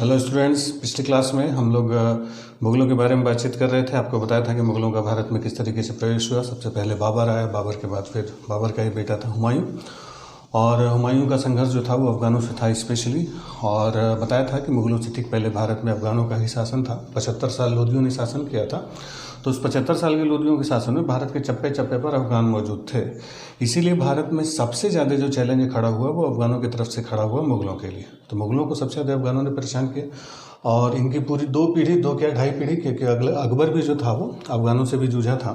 Hello students, पिछली class में हम लोग मुग़लों के बारे में बातचीत कर रहे थे। आपको बताया था कि मुग़लों का भारत में किस तरीके से प्रवेश हुआ। सबसे पहले बाबर आया, बाबर के बाद फिर बाबर का ही बेटा था हुमायूं, और हुमायूं का संघर्ष जो था वो अफ़गानों से था स्पेशली। और बताया था कि मुग़लों से ठीक पहले भारत में अफ़गानों का ही शासन था। 75 साल लोदियों ने शासन किया था। तो उस 75 साल के लोदियों के शासन में भारत के चप्पे चप्पे पर अफ़गान मौजूद थे। इसीलिए भारत में सबसे ज़्यादा जो चैलेंज खड़ा हुआ वो अफ़गानों की तरफ से खड़ा हुआ मुग़लों के लिए। तो मुग़लों को सबसे ज़्यादा अफ़गानों ने परेशान किया, और इनकी पूरी 2 पीढ़ी, 2 क्या 2.5 पीढ़ी, क्योंकि अकबर भी जो था वो अफ़गानों से भी जूझा था।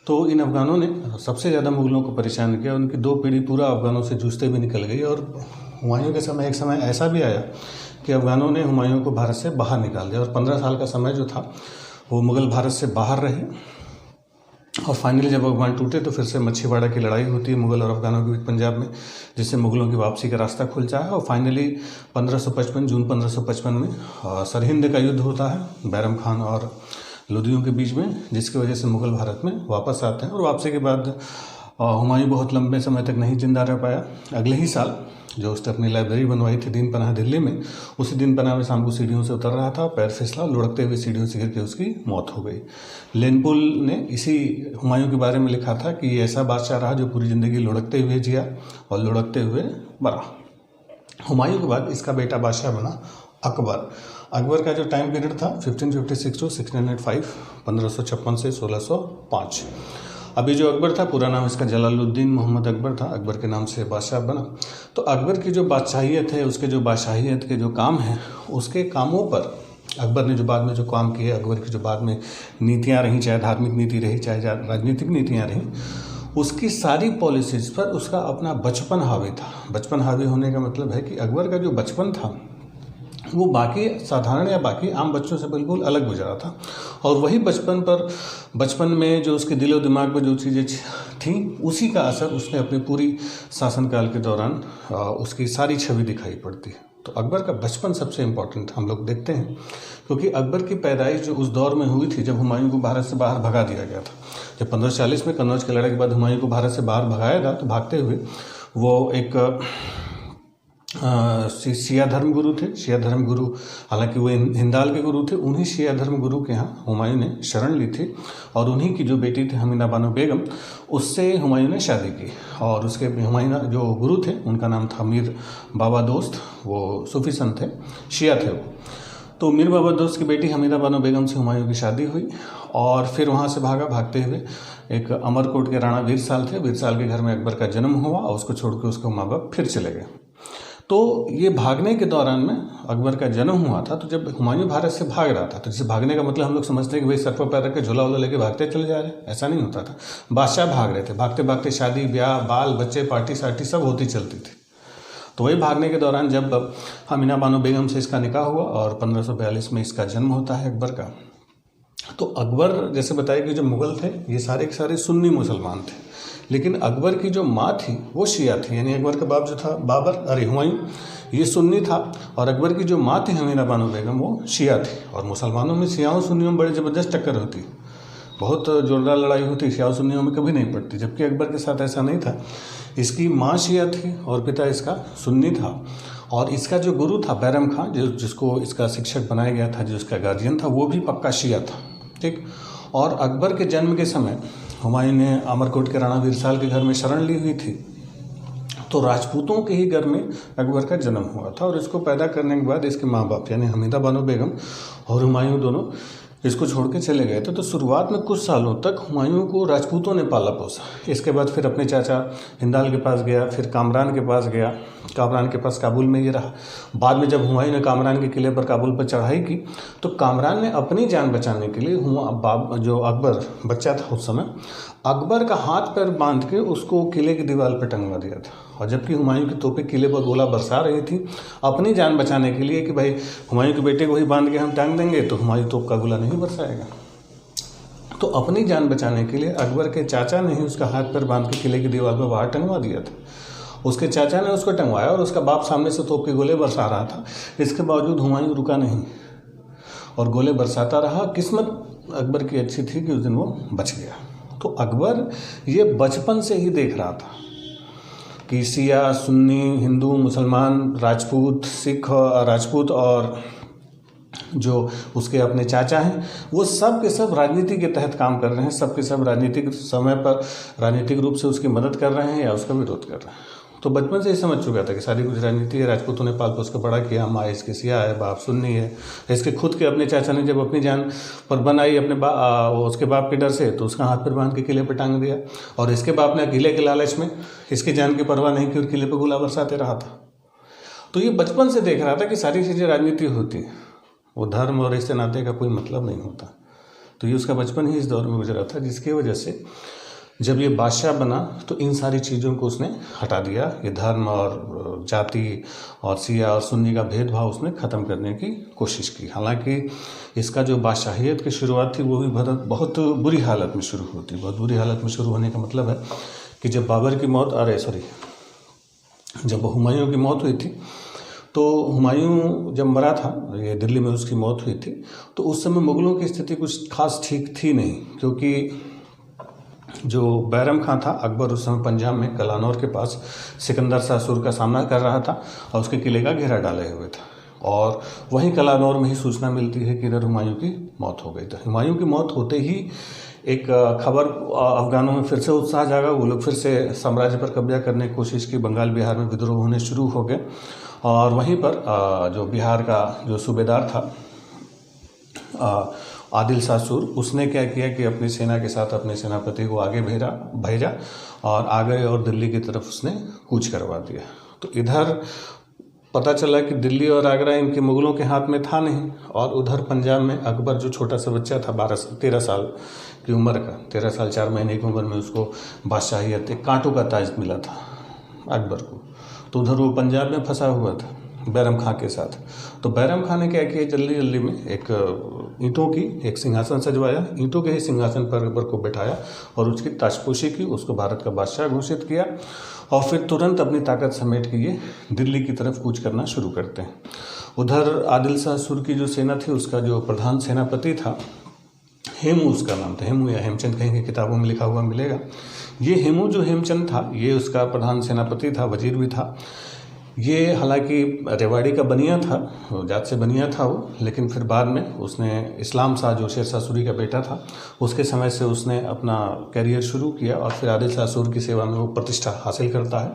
तो इन अफ़गानों ने सबसे ज़्यादा मुग़लों को परेशान किया। उनकी 2 पीढ़ी पूरा अफ़गानों से जूझते भी निकल गई। और हुमायूं के समय एक समय ऐसा भी आया कि अफ़गानों ने हुमायूं को भारत से बाहर निकाल दिया, और 15 साल का समय जो था वो मुग़ल भारत से बाहर रहे। और फाइनली जब अफ़गान टूटे तो फिर से मच्छीवाड़ा की लड़ाई होती है मुग़ल और अफ़गानों के बीच पंजाब में, जिससे मुग़लों की वापसी का रास्ता खुल जाए। और फाइनली जून 1555 में सरहिंद का युद्ध होता है बैरम खान और लोदियों के बीच में, जिसकी वजह से मुग़ल भारत में वापस आते हैं। और वापसी के बाद हुमायूं बहुत लंबे समय तक नहीं जिंदा रह पाया। अगले ही साल जो उसने अपनी लाइब्रेरी बनवाई थी दीन पनाह दिल्ली में, उसी दीन पनाह में शाम को सीढ़ियों से उतर रहा था, पैर फिसला, लुढ़कते हुए सीढ़ियों से गिर के उसकी मौत हो गई। लेनपुल ने इसी हुमायूं के बारे में लिखा था कि ये ऐसा बादशाह रहा जो पूरी ज़िंदगी लुढ़कते हुए जिया और लुढ़कते हुए मरा। हुमायूं के बाद इसका बेटा बादशाह बना अकबर। अकबर का जो टाइम पीरियड था 1556 टू 1605, 1556 से 1605। अभी जो अकबर था पूरा नाम इसका जलालुद्दीन मोहम्मद अकबर था। अकबर के नाम से बादशाह बना। तो अकबर की जो बादशाहियत है, उसके जो बादशाहियत के जो काम हैं, उसके कामों पर अकबर ने जो बाद में जो काम किए, अकबर की जो बाद में नीतियाँ रहीं, चाहे धार्मिक नीति रही, चाहे राजनीतिक नीतियाँ रहीं, उसकी सारी पॉलिसीज़ पर उसका अपना बचपन हावी था। बचपन हावी होने का मतलब है कि अकबर का जो बचपन था वो बाकी साधारण या बाकी आम बच्चों से बिल्कुल अलग गुजरा था। और वही बचपन में जो उसके दिलो दिमाग में जो चीज़ें थीं, उसी का असर उसने अपनी पूरी शासनकाल के दौरान उसकी सारी छवि दिखाई पड़ती है। तो अकबर का बचपन सबसे इम्पोर्टेंट हम लोग देखते हैं, क्योंकि अकबर की पैदाइश जो उस दौर में हुई थी जब हुमायूं को भारत से बाहर भगा दिया गया था। जब 1540 में कन्नौज की लड़ाई के बाद हुमायूं को भारत से बाहर भगाया था, तो भागते हुए वो एक शिया धर्म गुरु थे। शिया धर्म गुरु, हालांकि वो हिंदाल के गुरु थे, उन्हीं शिया धर्म गुरु के यहाँ हुमायूं ने शरण ली थी। और उन्हीं की जो बेटी थी हमीदा बानो बेगम, उससे हुमायूं ने शादी की। और उसके हुमायूं जो गुरु थे उनका नाम था मीर बाबा दोस्त। वो सूफी संत थे, शिया थे वो। तो मीर बाबा दोस्त की बेटी हमीदा बानो बेगम से हुमायूं की शादी हुई, और फिर वहाँ से भागते हुए एक अमरकोट के राणा वीरसाल थे। वीरसाल के घर में अकबर का जन्म हुआ, और उसको छोड़ के उसके माँ बाप फिर चले गए। तो ये भागने के दौरान में अकबर का जन्म हुआ था। तो जब हुमायूं भारत से भाग रहा था, तो जैसे भागने का मतलब हम लोग समझते हैं कि भाई सर पर पैर रख के झोला वोला लेके भागते चले जा रहे हैं, ऐसा नहीं होता था। बादशाह भाग रहे थे, भागते भागते शादी ब्याह बाल बच्चे पार्टी सार्टी सब होती चलती थी। तो वही भागने के दौरान जब हमीदा बानो बेगम से इसका निकाह हुआ, और 1542 में इसका जन्म होता है अकबर का। तो अकबर, जैसे बताया कि जो मुग़ल थे ये सारे के सारे सुन्नी मुसलमान थे, लेकिन अकबर की जो माँ थी वो शिया थी। यानी अकबर का बाप जो था हुमायूं, ये सुन्नी था, और अकबर की जो माँ थी हमीदा बानो बेगम वो शिया थी। और मुसलमानों में शियाओं सुन्नियों में बड़ी ज़बरदस्त टक्कर होती, बहुत जोरदार लड़ाई होती, शियाओं सुन्नियों में कभी नहीं पड़ती। जबकि अकबर के साथ ऐसा नहीं था। इसकी माँ शिया थी और पिता इसका सुन्नी था। और इसका जो गुरु था बैरम खान, जिसको इसका शिक्षक बनाया गया था, जो इसका गार्जियन था, वो भी पक्का शिया था। ठीक। और अकबर के जन्म के समय हुमायूं ने अमरकोट के राणा वीरसाल के घर में शरण ली हुई थी। तो राजपूतों के ही घर में अकबर का जन्म हुआ था। और इसको पैदा करने के बाद इसके माँ बाप यानी हमीदा बानो बेगम और हुमायूं दोनों इसको छोड़ के चले गए थे। तो शुरुआत में कुछ सालों तक हुमायूं को राजपूतों ने पाला पोसा। इसके बाद फिर अपने चाचा हिंदाल के पास गया, फिर कामरान के पास गया, कामरान के पास काबुल में ये रहा। बाद में जब हुमायूं ने कामरान के किले पर काबुल पर चढ़ाई की, तो कामरान ने अपनी जान बचाने के लिए जो अकबर बच्चा था उस समय, अकबर का हाथ पैर बांध के उसको किले की दीवार पर टंगवा दिया था। और जबकि हुमायूं की तोपें किले पर गोला बरसा रही थी अपनी जान बचाने के लिए कि भाई हुमायूं के बेटे को ही बांध के हम टांग देंगे तो हुमायूं तोप का गोला नहीं बरसाएगा। तो अपनी जान बचाने के लिए अकबर के चाचा ने ही उसका हाथ पैर बांध के किले की दीवार पर बाहर टंगवा दिया था। उसके चाचा ने उसको टंगवाया, और उसका बाप सामने से तोप के गोले बरसा रहा था। इसके बावजूद हुमायूं रुका नहीं और गोले बरसाता रहा। किस्मत अकबर की अच्छी थी कि उस दिन वो बच गया। तो अकबर ये बचपन से ही देख रहा था कि शिया सुन्नी हिंदू मुसलमान राजपूत सिख राजपूत और जो उसके अपने चाचा हैं, वो सब के सब राजनीति के तहत काम कर रहे हैं, सब के सब राजनीतिक समय पर राजनीतिक रूप से उसकी मदद कर रहे हैं या उसका विरोध कर रहे हैं। तो बचपन से ही समझ चुका था कि सारी कुछ राजनीति है। राजपूतों ने पाल पोस कर बड़ा किया, माँ इसके सिया है, बाप सुन्नी है। इसके खुद के अपने चाचा ने जब अपनी जान पर बनाई अपने उसके बाप के डर से, तो उसका हाथ पर बांध के किले पर टांग दिया, और इसके बाप ने किले के लालच में इसकी जान की परवाह नहीं की और किले पर गोला बरसाते रहा था। तो ये बचपन से देख रहा था कि सारी चीज़ें राजनीति होती है, वो धर्म और रिश्ते नाते का कोई मतलब नहीं होता। तो ये उसका बचपन ही इस दौर में गुजरा था, जिसकी वजह से जब ये बादशाह बना तो इन सारी चीज़ों को उसने हटा दिया। ये धर्म और जाति और सिया और सुन्नी का भेदभाव उसने ख़त्म करने की कोशिश की। हालांकि इसका जो बादशाहियत की शुरुआत थी वो भी बहुत बुरी हालत में शुरू होती। बहुत बुरी हालत में शुरू होने का मतलब है कि जब बाबर की मौत जब हुमायूं की मौत हुई थी, तो हुमायूं जब मरा था, ये दिल्ली में उसकी मौत हुई थी, तो उस समय मुग़लों की स्थिति कुछ खास ठीक थी नहीं, क्योंकि जो बैरम खां था, अकबर उस समय पंजाब में कलानौर के पास सिकंदर शाह सुर का सामना कर रहा था और उसके किले का घेरा डाले हुए था। और वहीं कलानौर में ही सूचना मिलती है कि इधर हुमायूं की मौत हो गई। तो हुमायूं की मौत होते ही एक खबर अफगानों में फिर से उत्साह जागा। वो लोग फिर से साम्राज्य पर कब्जा करने की कोशिश की। बंगाल बिहार में विद्रोह होने शुरू हो गए, और वहीं पर जो बिहार का जो सूबेदार था आदिल शाह सूर, उसने क्या किया कि अपनी सेना के साथ अपने सेनापति को आगे भेजा और आगरे और दिल्ली की तरफ उसने कूच करवा दिया। तो इधर पता चला कि दिल्ली और आगरा इनके मुग़लों के हाथ में था नहीं, और उधर पंजाब में अकबर जो छोटा सा बच्चा था 13 साल की उम्र का, 13 साल 4 महीने की उम्र में उसको बादशाहियत एक कांटों का ताज मिला था अकबर को। तो उधर वो पंजाब में फंसा हुआ था बैरम खां के साथ। तो बैरम खां ने क्या किया, जल्दी जल्दी में एक ईंटों की एक सिंहासन सजवाया, ईंटों के ही सिंहासन पर अकबर को बैठाया और उसकी ताजपोशी की, उसको भारत का बादशाह घोषित किया, और फिर तुरंत अपनी ताकत समेट के ये दिल्ली की तरफ कूच करना शुरू करते हैं। उधर आदिल शाह सुर की जो सेना थी, उसका जो प्रधान सेनापति था, हेमू उसका नाम था, हेमू या हेमचंद कहीं की किताबों में लिखा हुआ मिलेगा। ये हेमू जो हेमचंद था, ये उसका प्रधान सेनापति था, वजीर भी था। ये हालांकि रेवाड़ी का बनिया था, जात से बनिया था वो, लेकिन फिर बाद में उसने इस्लाम शाह जो शेर शाह सूरी का बेटा था, उसके समय से उसने अपना कैरियर शुरू किया और फिर आदिल शाह सूर की सेवा में वो प्रतिष्ठा हासिल करता है।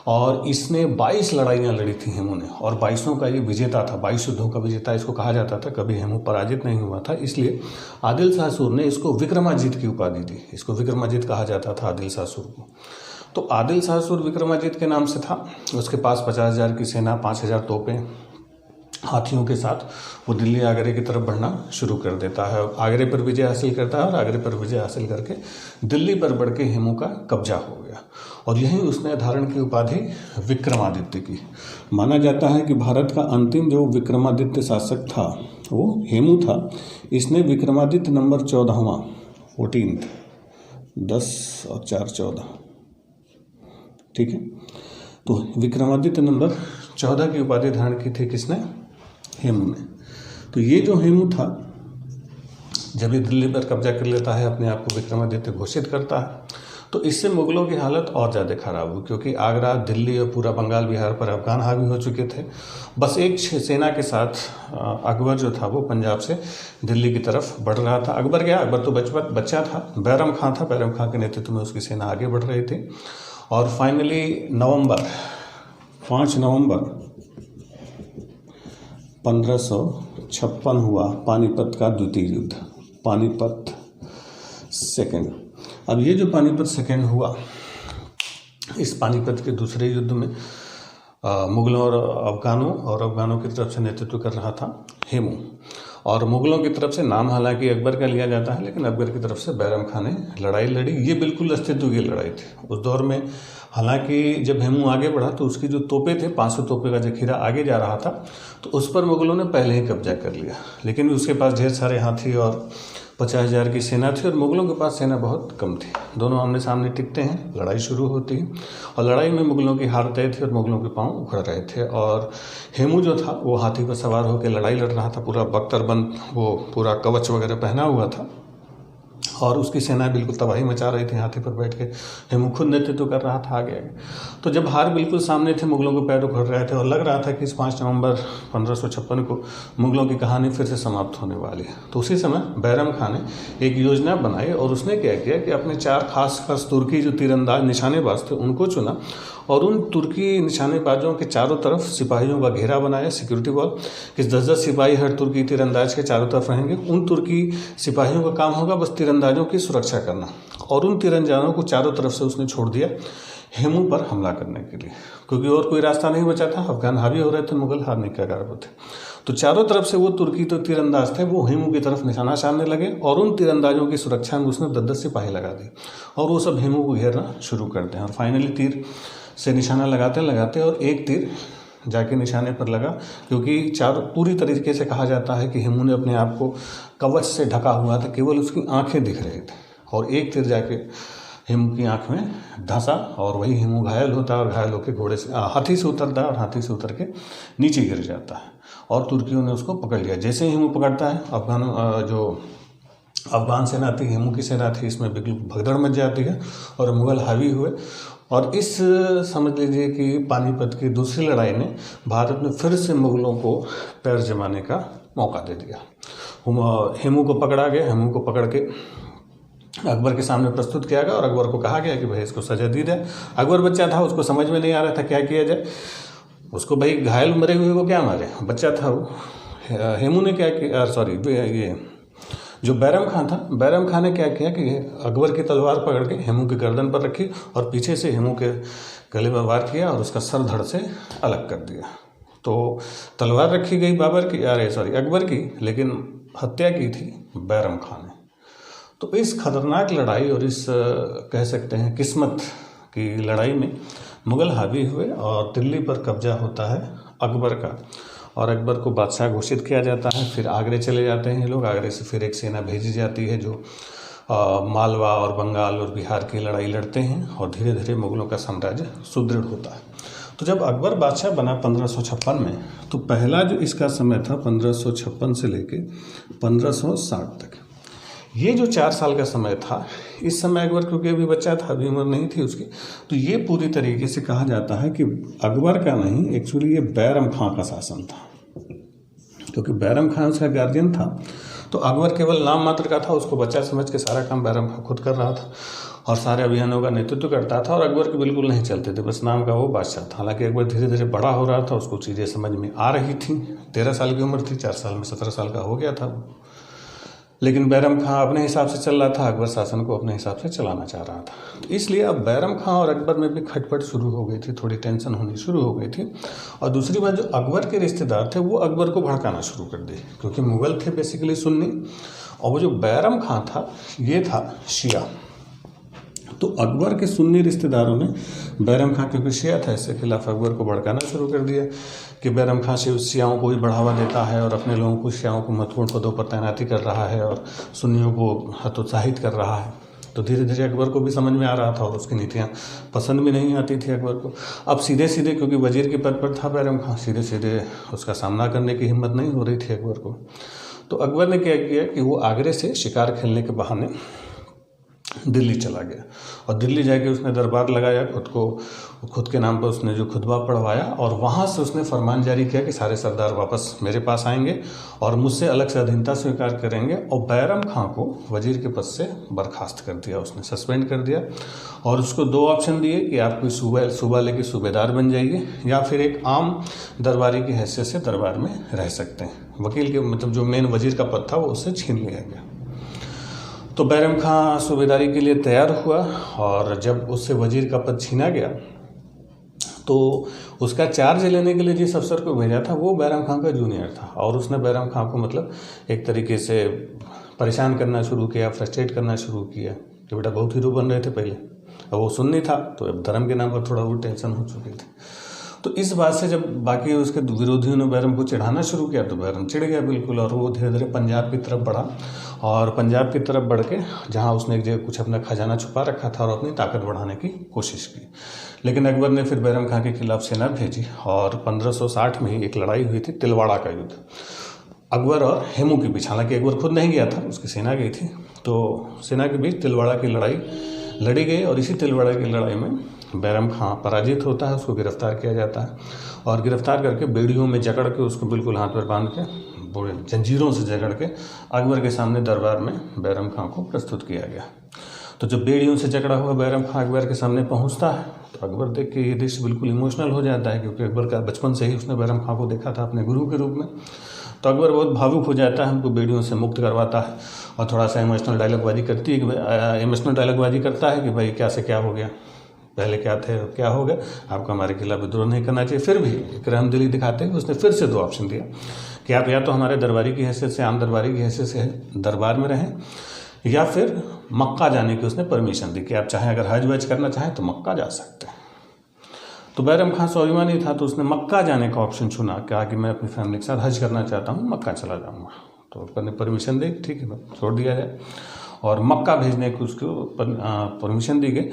और इसने 22 लड़ाइयाँ लड़ी थी हेमू ने, और 22 का ये विजेता था, 22 युद्धों का विजेता इसको कहा जाता था। कभी हेमू पराजित नहीं हुआ था, इसलिए आदिल शाह सूर ने इसको विक्रमाजित की उपाधि दी। इसको विक्रमाजित कहा जाता था आदिल शाह सूर को। तो आदिल शाह सूर विक्रमाजित के नाम से था। उसके पास 50,000 की सेना, 5,000 तोपें, हाथियों के साथ वो दिल्ली आगरे की तरफ बढ़ना शुरू कर देता है। आगरे पर विजय हासिल करता है, और आगरे पर विजय हासिल करके दिल्ली पर बढ़ के हेमू का कब्जा हो गया, और यहीं उसने धारण की उपाधि विक्रमादित्य की। माना जाता है कि भारत का अंतिम जो विक्रमादित्य शासक था वो हेमू था। इसने विक्रमादित्य नंबर 14वां 14, 10 और 4 14, ठीक है। तो विक्रमादित्य नंबर 14 की उपाधि धारण की थी किसने? हेमू ने। तो ये जो हेमू था, जब ये दिल्ली पर कब्जा कर लेता है, अपने आप को विक्रमादित्य घोषित करता है, तो इससे मुग़लों की हालत और ज़्यादा खराब हुई, क्योंकि आगरा, दिल्ली और पूरा बंगाल बिहार पर अफगान हावी हो चुके थे। बस एक सेना के साथ अकबर जो था वो पंजाब से दिल्ली की तरफ बढ़ रहा था। अकबर तो बच्चा था, बैरम खां था। बैरम खां के नेतृत्व में उसकी सेना आगे बढ़ रही थी, और फाइनली 5 नवंबर 1556 हुआ पानीपत का द्वितीय युद्ध, पानीपत सेकंड। अब ये जो पानीपत सेकंड हुआ, इस पानीपत के दूसरे युद्ध में मुग़लों और अफगानों की तरफ से नेतृत्व कर रहा था हेमू, और मुग़लों की तरफ से नाम हालांकि अकबर का लिया जाता है, लेकिन अकबर की तरफ से बैरम खां ने लड़ाई लड़ी। ये बिल्कुल अस्तित्व की लड़ाई थी उस दौर में। हालांकि जब हेमू आगे बढ़ा तो उसकी जो तोपें थे, 500 तोपें का जखीरा आगे जा रहा था, तो उस पर मुग़लों ने पहले ही कब्जा कर लिया। लेकिन उसके पास ढेर सारे हाथी और 50,000 की सेना थी, और मुग़लों के पास सेना बहुत कम थी। दोनों आमने सामने टिकते हैं, लड़ाई शुरू होती है, और लड़ाई में मुग़लों की हार तय थी और मुग़लों के पांव उखड़ रहे थे। और हेमू जो था वो हाथी पर सवार होकर लड़ाई लड़ रहा था, पूरा बख्तरबंद, वो पूरा कवच वगैरह पहना हुआ था। और उसकी सेना बिल्कुल तबाही मचा रही थी हाथी पर बैठ के। हेमू खुद नेतृत्व कर रहा था आगे आगे। तो जब हार बिल्कुल सामने थे, मुगलों को पैर उखड़ रहे थे और लग रहा था कि इस 5 नवंबर 1556 को मुगलों की कहानी फिर से समाप्त होने वाली है, तो उसी समय बैरम खान ने एक योजना बनाई और उसने क्या किया कि अपने 4 खास तुर्की जो तीरंदाज निशानेबाज थे उनको चुना और उन तुर्की निशानेबाजों के चारों तरफ सिपाहियों का घेरा बनाया, सिक्योरिटी वॉल, कि 10-10 सिपाही हर तुर्की तीरंदाज के चारों तरफ रहेंगे। उन तुर्की सिपाहियों का काम होगा बस तीरंदाजों की सुरक्षा करना, और उन तीरंदाजों को चारों तरफ से उसने छोड़ दिया हेमू पर हमला करने के लिए, क्योंकि और कोई रास्ता नहीं बचा था। अफगान हावी हो रहे थे, मुगल हारने के कगार पर थे। तो चारों तरफ से वो तुर्की तो तीरंदाज थे, वो हेमू की तरफ निशाना साधने लगे और उन तीरंदाजों की सुरक्षा में उसने 10-10 सिपाही लगा दी और वो सब हेमू को घेरना शुरू करते हैं। और फाइनली तीर से निशाना लगाते लगाते और एक तीर जाके निशाने पर लगा, क्योंकि पूरी तरीके से कहा जाता है कि हेमू ने अपने आप को कवच से ढका हुआ था, केवल उसकी आंखें दिख रही थी, और एक तीर जाके हेमू की आंख में धंसा और वही हेमू घायल होता है और घायल होकर घोड़े से हाथी से उतरता है और हाथी से उतर के नीचे गिर जाता है और तुर्कियों ने उसको पकड़ लिया। जैसे ही हेमू पकड़ता है, अफगान सेना थी, हेमू की सेना थी, इसमें बिल्कुल भगदड़ मच जाती है और मुगल हावी हुए। और इस समझ लीजिए कि पानीपत की दूसरी लड़ाई ने भारत में फिर से मुगलों को पैर जमाने का मौका दे दिया। हेमू को पकड़ा गया, हेमू को पकड़ के अकबर के सामने प्रस्तुत किया गया और अकबर को कहा गया कि भाई इसको सजा दी जाए। अकबर बच्चा था, उसको समझ में नहीं आ रहा था क्या किया जाए। उसको भाई घायल मरे हुए को क्या मारे, बच्चा था वो। हेमू ने क्या किया, ये जो बैरम खान था, बैरम खान ने क्या किया कि अकबर की तलवार पकड़ के हेमू की गर्दन पर रखी और पीछे से हेमू के गले में वार किया और उसका सर धड़ से अलग कर दिया। तो तलवार रखी गई अकबर की, लेकिन हत्या की थी बैरम खान ने। तो इस खतरनाक लड़ाई और इस कह सकते हैं किस्मत की लड़ाई में मुगल हावी हुए और दिल्ली पर कब्जा होता है अकबर का, और अकबर को बादशाह घोषित किया जाता है। फिर आगरे चले जाते हैं ये लोग, आगरे से फिर एक सेना भेजी जाती है जो मालवा और बंगाल और बिहार की लड़ाई लड़ते हैं और धीरे धीरे मुगलों का साम्राज्य सुदृढ़ होता है। तो जब अकबर बादशाह बना 1556 में, तो पहला जो इसका समय था 1556 से लेके 1560 तक, ये जो 4 साल का समय था, इस समय अकबर क्योंकि अभी बच्चा था, अभी उम्र नहीं थी उसकी, तो ये पूरी तरीके से कहा जाता है कि अकबर का नहीं, एक्चुअली ये बैरम खां का शासन था, क्योंकि बैरम खान उसका गार्जियन था। तो अकबर केवल नाम मात्र का था, उसको बच्चा समझ के सारा काम बैरम खां खुद कर रहा था और सारे अभियानों का नेतृत्व करता था, और अकबर के बिल्कुल नहीं चलते थे, बस नाम का वो बादशाह था। हालांकि अकबर धीरे धीरे बड़ा हो रहा था, उसको चीज़ें समझ में आ रही थी। 13 साल की उम्र थी, 4 साल में 17 साल का हो गया था। लेकिन बैरम खां अपने हिसाब से चल रहा था, अकबर शासन को अपने हिसाब से चलाना चाह रहा था। तो इसलिए अब बैरम खां और अकबर में भी खटपट शुरू हो गई थी, थोड़ी टेंशन होनी शुरू हो गई थी। और दूसरी बात, जो अकबर के रिश्तेदार थे वो अकबर को भड़काना शुरू कर दिए, क्योंकि मुगल थे बेसिकली सुन्नी, और वो जो बैरम खां था ये था शिया। तो अकबर के सुन्नी रिश्तेदारों ने बैरम खां, क्योंकि शिया था, इसके खिलाफ अकबर को भड़काना शुरू कर दिया कि बैरम खां शियाओं को भी बढ़ावा देता है और अपने लोगों को, शियाओं को महत्वपूर्ण पदों पर तैनाती कर रहा है और सुन्नियों को हतोत्साहित कर रहा है। तो धीरे धीरे अकबर को भी समझ में आ रहा था और उसकी नीतियाँ पसंद भी नहीं आती थी अकबर को। अब सीधे सीधे, क्योंकि वजीर के पद पर था बैरम खां, सीधे सीधे उसका सामना करने की हिम्मत नहीं हो रही थी अकबर को। तो अकबर ने क्या किया कि वो आगरे से शिकार खेलने के बहाने दिल्ली चला गया और दिल्ली जाके उसने दरबार लगाया, खुद के नाम पर उसने जो खुतबा पढ़वाया, और वहाँ से उसने फरमान जारी किया कि सारे सरदार वापस मेरे पास आएंगे और मुझसे अलग से अधीनता स्वीकार करेंगे। और बैरम खां को वजीर के पद से बर्खास्त कर दिया, उसने सस्पेंड कर दिया, और उसको 2 ऑप्शन दिए कि आप कोई सूबा लेके सूबेदार बन जाइए, या फिर एक आम दरबारी की हैसियत से दरबार में रह सकते हैं। वकील के मतलब जो मेन वजीर का पद था वो उससे छीन लिया गया। तो बैरम खां सूबेदारी के लिए तैयार हुआ, और जब उससे वजीर का पद छीना गया तो उसका चार्ज लेने के लिए जिस अफसर को भेजा था वो बैरम खां का जूनियर था, और उसने बैरम खां को मतलब एक तरीके से परेशान करना शुरू किया, फ्रस्ट्रेट करना शुरू किया कि बेटा बहुत हीरो बन रहे थे पहले, अब वो सुन्नी था तो अब धर्म के नाम पर थोड़ा वो टेंशन हो चुकी थी। तो इस बात से जब बाकी उसके विरोधियों ने बैरम को चिढ़ाना शुरू किया तो बैरम चिढ़ गया बिल्कुल, और वो धीरे धीरे पंजाब की तरफ बढ़ा, और पंजाब की तरफ बढ़ के जहाँ उसने एक जगह कुछ अपना खजाना छुपा रखा था और अपनी ताकत बढ़ाने की कोशिश की। लेकिन अकबर ने फिर बैरम खां के खिलाफ सेना भेजी, और 1560 में ही एक लड़ाई हुई थी, तिलवाड़ा का युद्ध, अकबर और हेमू के बीच। हालांकि अकबर खुद नहीं गया था, उसकी सेना गई थी। तो सेना के बीच तिलवाड़ा की लड़ाई लड़ी गई और इसी तिलवाड़ा की लड़ाई में बैरम खां पराजित होता है, उसको गिरफ्तार किया जाता है और गिरफ्तार करके बेड़ियों में जकड़ के उसको बिल्कुल हाथ पर बांध के बड़े जंजीरों से जकड़ के अकबर के सामने दरबार में बैरम खां को प्रस्तुत किया गया। तो जब बेड़ियों से जकड़ा हुआ बैरम खां अकबर के सामने पहुंचता है तो अकबर देख के ये दृश्य बिल्कुल इमोशनल हो जाता है, क्योंकि अकबर का बचपन से ही उसने बैरम खां को देखा था अपने गुरु के रूप में। तो अकबर बहुत भावुक हो जाता है, उनको बेड़ियों से मुक्त करवाता है और थोड़ा सा इमोशनल डायलॉगबाजी करता है कि भाई क्या से क्या हो गया, पहले क्या थे क्या हो गया, आपको हमारे खिलाफ विद्रोह नहीं करना चाहिए। फिर भी एक रहमदिली दिखाते हुए उसने फिर से 2 ऑप्शन दिया कि आप या तो हमारे दरबारी की हैसियत से, आम दरबारी की हैसियत से दरबार में रहें, या फिर मक्का जाने की उसने परमिशन दी कि आप चाहें अगर हज वज करना चाहें तो मक्का जा सकते हैं। तो बैरम खां स्वाभिमानी था तो उसने मक्का जाने का ऑप्शन चुना, कहा कि मैं अपनी फैमिली के साथ हज करना चाहता हूँ, मक्का चला जाऊँगा। तो अकबर ने परमिशन दी, ठीक है छोड़ दिया जाए, और मक्का भेजने की उसको परमिशन दी गई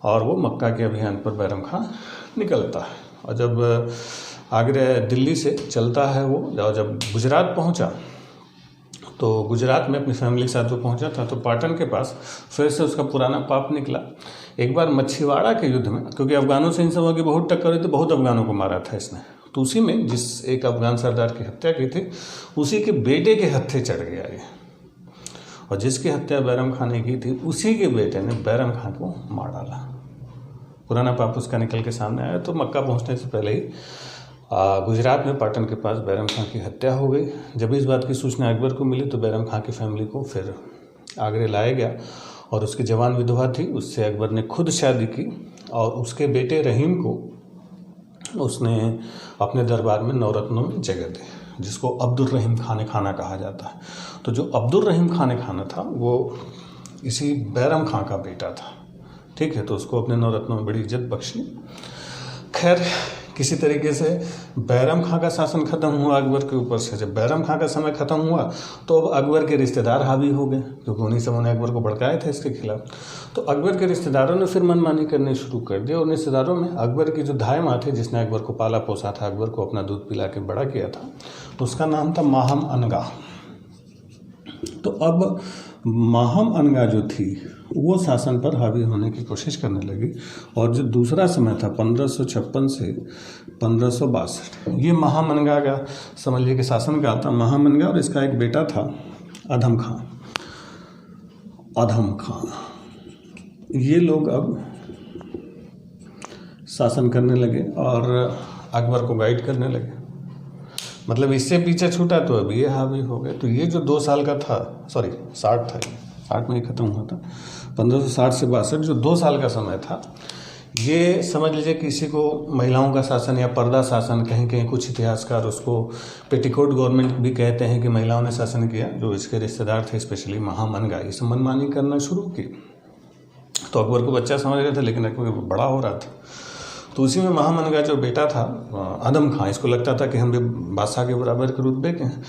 और वो मक्का के अभियान पर बैरम खां निकलता है। और जब आगरा दिल्ली से चलता है वो, और जब गुजरात पहुंचा तो गुजरात में अपनी फैमिली के साथ वो पहुंचा था तो पाटन के पास फिर से उसका पुराना पाप निकला। एक बार मच्छीवाड़ा के युद्ध में, क्योंकि अफगानों से इन सबों की बहुत टक्कर हुई थी, बहुत अफगानों को मारा था इसने, तो उसी में जिस एक अफगान सरदार की हत्या की थी उसी के बेटे के हत्थे चढ़ गया ये, और जिसकी हत्या बैरम खां ने की थी उसी के बेटे ने बैरम खां को मार डाला। पुराना पाप उसका निकल के सामने आया। तो मक्का पहुंचने से पहले ही गुजरात में पाटन के पास बैरम खां की हत्या हो गई। जब इस बात की सूचना अकबर को मिली तो बैरम खां की फैमिली को फिर आगरे लाया गया और उसकी जवान विधवा थी उससे अकबर ने खुद शादी की और उसके बेटे रहीम को उसने अपने दरबार में नवरत्नों में जगह दी, जिसको अब्दुल रहीम खाने खाना कहा जाता है। तो जो अब्दुल रहीम खाने खाना था वो इसी बैरम खां का बेटा था, ठीक है। तो उसको अपने नवरत्नों में बड़ी इज्जत बख्शी। खैर किसी तरीके से बैरम खां का शासन खत्म हुआ अकबर के ऊपर से। जब बैरम खां का समय खत्म हुआ तो अब अकबर के रिश्तेदार हावी हो गए, क्योंकि उन्हीं सबों ने अकबर को भड़काया था इसके खिलाफ। तो अकबर के रिश्तेदारों ने फिर मनमानी करनी शुरू कर दी और रिश्तेदारों में अकबर की जो धाय माँ थे जिसने अकबर को पाला पोसा था, अकबर को अपना दूध पिला के बड़ा किया था, उसका नाम था माहम अनगा। तो अब माहम अनगा जो थी वो शासन पर हावी होने की कोशिश करने लगी और जो दूसरा समय था 1556 से 1562, ये माहम अनगा का समझ लीजिए कि शासनकाल था। माहम अनगा और इसका एक बेटा था अधम खां। ये लोग अब शासन करने लगे और अकबर को गाइड करने लगे। मतलब इससे पीछे छूटा तो अब ये हावी हो गए। तो ये जो 2 साल का था, 60 था, 60 में ही खत्म हुआ था, 1560 से 62, जो 2 साल का समय था, ये समझ लीजिए किसी को महिलाओं का शासन या पर्दा शासन, कहीं कहीं कुछ इतिहासकार उसको पेटीकोट गवर्नमेंट भी कहते हैं कि महिलाओं ने शासन किया। जो इसके रिश्तेदार थे स्पेशली माहम अनगा, इस मनमानी करना शुरू की। तो अकबर को बच्चा समझ रहे थे लेकिन अकबर बड़ा हो रहा था। तो उसी में माहम अनगा जो बेटा था अदम खां, इसको लगता था कि हम भी बादशाह के बराबर के रुतबे के हैं,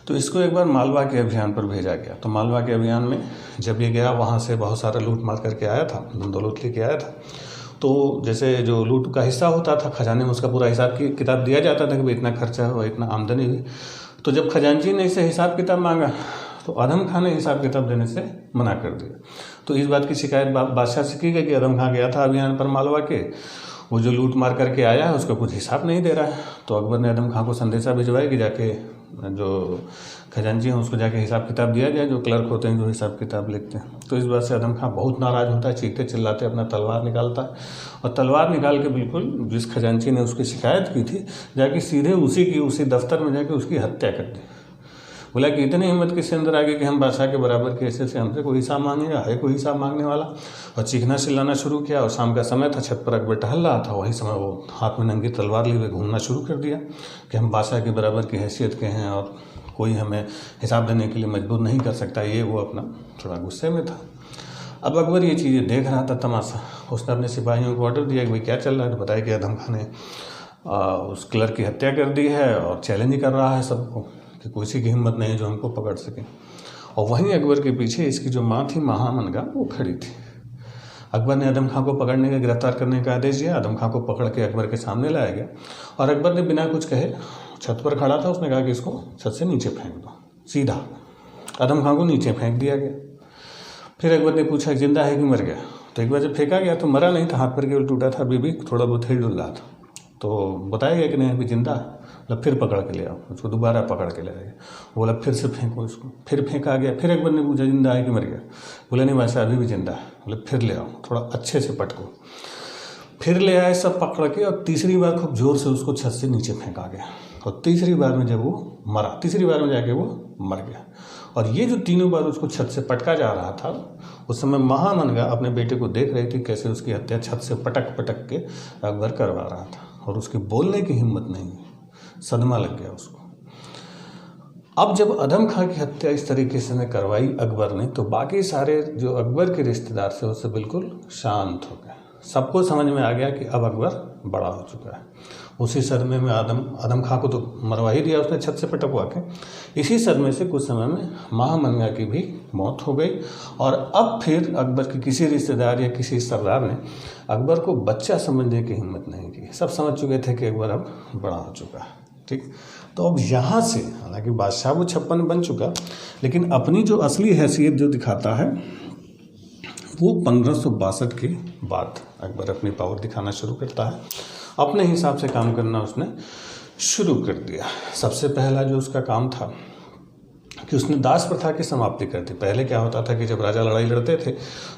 तो इसको एक बार मालवा के अभियान पर भेजा गया। तो मालवा के अभियान में जब ये गया वहाँ से बहुत सारा लूट मार करके आया था, दौलत लेके आया था। तो जैसे जो लूट का हिस्सा होता था खजाने में उसका पूरा हिसाब की किताब दिया जाता था कि भाई इतना खर्चा हुआ, इतना आमदनी हुई। तो जब खजांची ने इसे हिसाब किताब मांगा तो अदम खां ने हिसाब किताब देने से मना कर दिया। तो इस बात की शिकायत बादशाह से की गई कि अदम खां गया था अभियान पर मालवा के, वो जो लूट मार करके आया है उसका कुछ हिसाब नहीं दे रहा है। तो अकबर ने अदम खां को संदेशा भिजवाया कि जाके जो खजांची हैं उसको जाके हिसाब किताब दिया जाए, जो क्लर्क होते हैं जो हिसाब किताब लिखते हैं। तो इस बात से अदम खां बहुत नाराज़ होता है, चीखते चिल्लाते अपना तलवार निकालता है और तलवार निकाल के बिल्कुल जिस खजांची ने उसकी शिकायत की थी जाके सीधे उसी दफ्तर में जाके उसकी हत्या कर दी। बोला कि इतनी हिम्मत किसके अंदर आ गई कि हम बादशाह के बराबर के ऐसे से हमसे कोई हिसाब मांगेगा, है कोई हिसाब मांगने वाला। और चीखना चिल्लाना शुरू किया। और शाम का समय था, छत पर अकबर टहल रहा था, वही समय वो हाथ में नंगी तलवार लिए हुए घूमना शुरू कर दिया कि हम बादशाह के बराबर की हैसियत के हैं और कोई हमें हिसाब देने के लिए मजबूर नहीं कर सकता। ये वो अपना थोड़ा गुस्से में था। अब अकबर ये चीज़ें देख रहा था तमाशा। उसने अपने सिपाहियों को ऑर्डर दिया कि भाई क्या चल रहा है। तो बताया कि अदम खां ने उस क्लर्क की हत्या कर दी है और चैलेंज कर रहा है सबको कि किसी की हिम्मत नहीं है जो हमको पकड़ सके। और वहीं अकबर के पीछे इसकी जो माँ थी माहम अनगा वो खड़ी थी। अकबर ने अदम खां को पकड़ने का, गिरफ्तार करने का आदेश दिया। अदम खां को पकड़ के अकबर के सामने लाया गया और अकबर ने बिना कुछ कहे, छत पर खड़ा था, उसने कहा कि इसको छत से नीचे फेंक दो। सीधा अदम खां को नीचे फेंक दिया गया। फिर अकबर ने पूछा जिंदा है कि मर गया। तो एक बार जब फेंका गया तो मरा नहीं था, हाथ पैर केवल टूटा था, अभी भी थोड़ा बहुत हिल डुल रहा था। तो बताया गया कि नहीं अभी जिंदा है। बोला फिर पकड़ के ले आओ उसको, दोबारा पकड़ के ले आया। बोला फिर से फेंको उसको, फिर फेंका गया। फिर अकबर ने पूछा जिंदा है कि मर गया। बोला नहीं बादशाह अभी भी जिंदा है। बोले फिर ले आओ, थोड़ा अच्छे से पटको। फिर ले आए सब पकड़ के, और तीसरी बार खूब जोर से उसको छत से नीचे फेंका गया। और तीसरी बार में जब वो मरा, तीसरी बार में जाके वो मर गया। और ये जो तीनों बार उसको छत से पटका जा रहा था, उस समय महामनगा अपने बेटे को देख रही थी कैसे उसकी हत्या छत से पटक पटक के अकबर करवा रहा था, और उसकी बोलने की हिम्मत नहीं, सदमा लग गया उसको। अब जब अदम खां की हत्या इस तरीके से ने करवाई अकबर ने, तो बाकी सारे जो अकबर के रिश्तेदार थे उससे बिल्कुल शांत हो गए। सबको समझ में आ गया कि अब अकबर बड़ा हो चुका है। उसी सदमे में आदम खां को तो मरवा ही दिया उसने छत से पटकवा के। इसी सदमे से कुछ समय में महामनगा की भी मौत हो गई। और अब फिर अकबर के किसी रिश्तेदार या किसी सरदार ने अकबर को बच्चा समझने की हिम्मत नहीं की। सब समझ चुके थे कि अकबर अब बड़ा हो चुका है। ठीक, तो अब यहाँ से हालांकि बादशाह वो 56 बन चुका, लेकिन अपनी जो असली हैसियत जो दिखाता है वो 1562 के बाद अकबर अपनी पावर दिखाना शुरू करता है। अपने हिसाब से काम करना उसने शुरू कर दिया। सबसे पहला जो उसका काम था कि उसने दास प्रथा की समाप्ति कर दी। पहले क्या होता था कि जब राजा लड़ाई लड़ते थे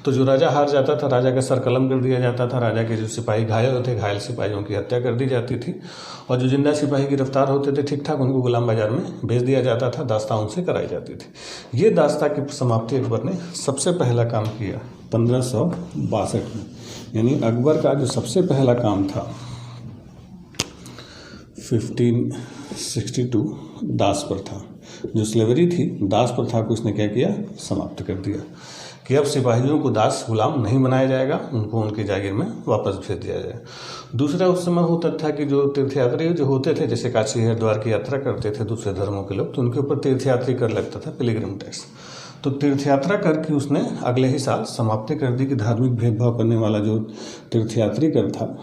तो जो राजा हार जाता था राजा का सर कलम कर दिया जाता था, राजा के जो सिपाही घायल होते घायल सिपाहियों की हत्या कर दी जाती थी, और जो जिंदा सिपाही गिरफ्तार होते थे ठीक ठाक उनको गुलाम बाजार में भेज दिया जाता था, दास्ता उनसे कराई जाती थी। ये दास्ता की समाप्ति अकबर ने सबसे पहला काम किया 1562 में। यानी अकबर का जो सबसे पहला काम था 1562 दास प्रथा, जो स्लेवरी थी, दास प्रथा को इसने क्या किया, समाप्त कर दिया कि अब सिपाहियों को दास गुलाम नहीं बनाया जाएगा, उनको उनकी जागीर में वापस भेज दिया जाए। दूसरा उस समय होता था कि जो तीर्थयात्री जो होते थे, जैसे काशी हरिद्वार की यात्रा करते थे दूसरे धर्मों के लोग, तो उनके ऊपर तीर्थयात्री कर लगता था, पिलग्रिम टैक्स। तो तीर्थयात्रा कर की उसने अगले ही साल समाप्ति कर दी कि धार्मिक भेदभाव करने वाला जो तीर्थयात्री कर था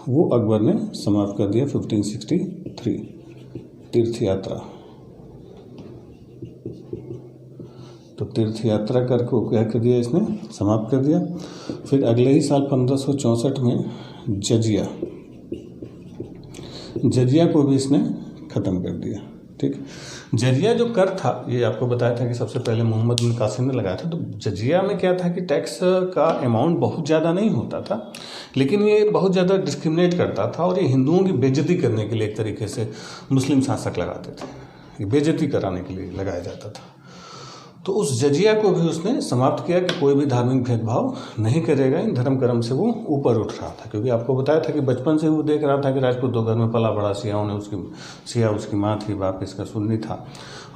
वो अकबर ने समाप्त कर दिया 1563 तीर्थयात्रा। तो तीर्थयात्रा कर को क्या कर दिया इसने, समाप्त कर दिया। फिर अगले ही साल 1564 में जजिया को भी इसने ख़त्म कर दिया। ठीक, जजिया जो कर था ये आपको बताया था कि सबसे पहले मोहम्मद बिन कासिम ने लगाया था। तो जजिया में क्या था कि टैक्स का अमाउंट बहुत ज़्यादा नहीं होता था, लेकिन ये बहुत ज़्यादा डिस्क्रिमिनेट करता था, और ये हिंदुओं की बेइज्जती करने के लिए एक तरीके से मुस्लिम शासक लगाते थे, ये बेइज्जती कराने के लिए लगाया जाता था। तो उस जजिया को भी उसने समाप्त किया कि कोई भी धार्मिक भेदभाव नहीं करेगा। इन धर्म कर्म से वो ऊपर उठ रहा था, क्योंकि आपको बताया था कि बचपन से वो देख रहा था कि राजपूत दो घर में पला बड़ा, सिया उसकी माँ थी, बाप इसका सुन्नी था,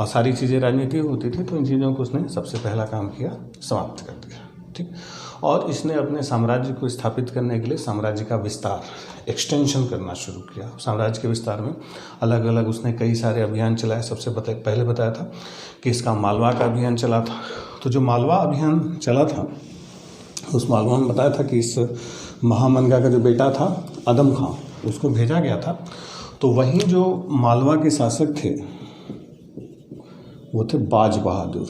और सारी चीज़ें राजनीति होती थी। तो इन चीज़ों को उसने सबसे पहला काम किया, समाप्त कर दिया। ठीक, और इसने अपने साम्राज्य को स्थापित करने के लिए साम्राज्य का विस्तार, एक्सटेंशन करना शुरू किया। साम्राज्य के विस्तार में अलग अलग उसने कई सारे अभियान चलाए। सबसे पहले बताया था कि इसका मालवा का अभियान चला था। तो जो मालवा अभियान चला था उस मालवा में बताया था कि इस महामनगा का जो बेटा था आदम खां, उसको भेजा गया था। तो वहीं जो मालवा के शासक थे वो थे बाज बहादुर,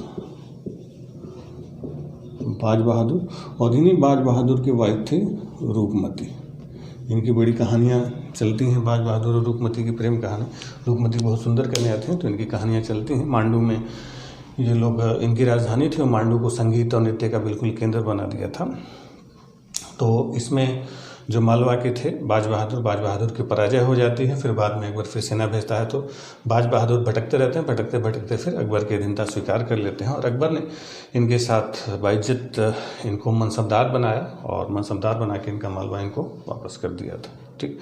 और इन्हीं बाज बहादुर की वाइफ थी रूपमती। इनकी बड़ी कहानियाँ चलती हैं, बाज बहादुर और रूपमती की प्रेम कहानी। रूपमती बहुत सुंदर कन्या थी, तो इनकी कहानियाँ चलती हैं। मांडू में ये लोग, इनकी राजधानी थी, और मांडू को संगीत और नृत्य का बिल्कुल केंद्र बना दिया था। तो इसमें जो मालवा के थे बाज बहादुर की पराजय हो जाती है। फिर बाद में अकबर फिर सेना भेजता है, तो बाज बहादुर भटकते रहते हैं, भटकते फिर अकबर की अधीनता स्वीकार कर लेते हैं, और अकबर ने इनके साथ बाइज्जत इनको मनसबदार बनाया, और मनसबदार बना के इनका मालवा इनको वापस कर दिया था। ठीक,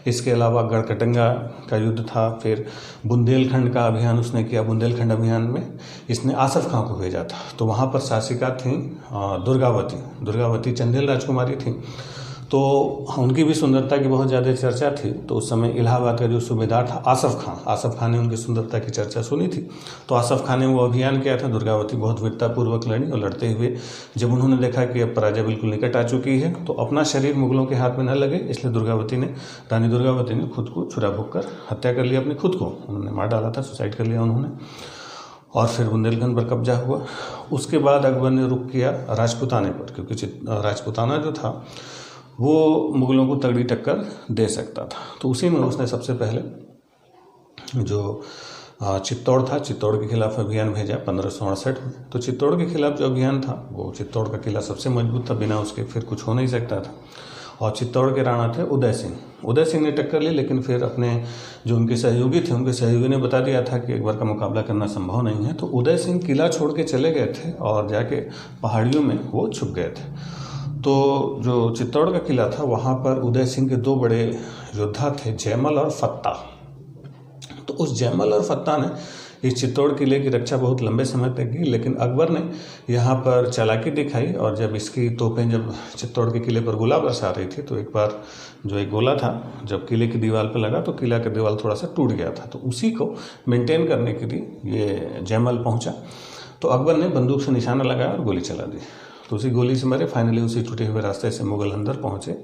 इसके अलावा गढ़कटंगा का युद्ध था। फिर बुंदेलखंड का अभियान उसने किया। बुंदेलखंड अभियान में इसने आसफ खां को भेजा था। तो वहाँ पर शासिका थी दुर्गावती चंदेल राजकुमारी थी। तो उनकी भी सुंदरता की बहुत ज़्यादा चर्चा थी। तो उस समय इलाहाबाद का जो सूबेदार था आसफ खां ने उनकी सुंदरता की चर्चा सुनी थी। तो आसफ खां ने वो अभियान किया था। दुर्गावती बहुत वीरतापूर्वक लड़ी, और लड़ते हुए जब उन्होंने देखा कि अब पराजय बिल्कुल निकट आ चुकी है, तो अपना शरीर मुगलों के हाथ में न लगे, इसलिए रानी दुर्गावती ने खुद को छुरा भोंक कर हत्या कर लिया, अपनी खुद को उन्होंने मार डाला था, सुसाइड कर लिया उन्होंने। और फिर बुंदेलखंड पर कब्जा हुआ। उसके बाद अकबर ने रुख किया राजपूताने पर, क्योंकि राजपूताना जो था वो मुग़लों को तगड़ी टक्कर दे सकता था। तो उसी में उसने सबसे पहले जो चित्तौड़ था, चित्तौड़ के खिलाफ अभियान भेजा 1568 में। तो चित्तौड़ के खिलाफ जो अभियान था वो चित्तौड़ का किला सबसे मजबूत था, बिना उसके फिर कुछ हो नहीं सकता था। और चित्तौड़ के राणा थे उदय सिंह ने टक्कर ली, लेकिन फिर अपने जो उनके सहयोगी थे, उनके सहयोगी ने बता दिया था कि अकबर का मुकाबला करना संभव नहीं है। तो उदय सिंह किला छोड़ के चले गए थे और जाके पहाड़ियों में वो छुप गए थे। तो जो चित्तौड़ का किला था वहाँ पर उदय सिंह के दो बड़े योद्धा थे, जयमल और फत्ता। तो उस जयमल और फत्ता ने इस चित्तौड़ किले की रक्षा बहुत लंबे समय तक की, लेकिन अकबर ने यहाँ पर चालाकी दिखाई और जब इसकी तोपें जब चित्तौड़ के किले पर गोला बरसा रही थी तो एक बार जो एक गोला था जब किले की दीवार पर लगा तो किला का दीवार थोड़ा सा टूट गया था। तो उसी को मेंटेन करने के लिए ये जयमल पहुँचा। तो अकबर ने बंदूक से निशाना लगाया और गोली चला दी। तो उसी गोली से मरे। फाइनली उसी टूटे हुए रास्ते से मुगल अंदर पहुँचे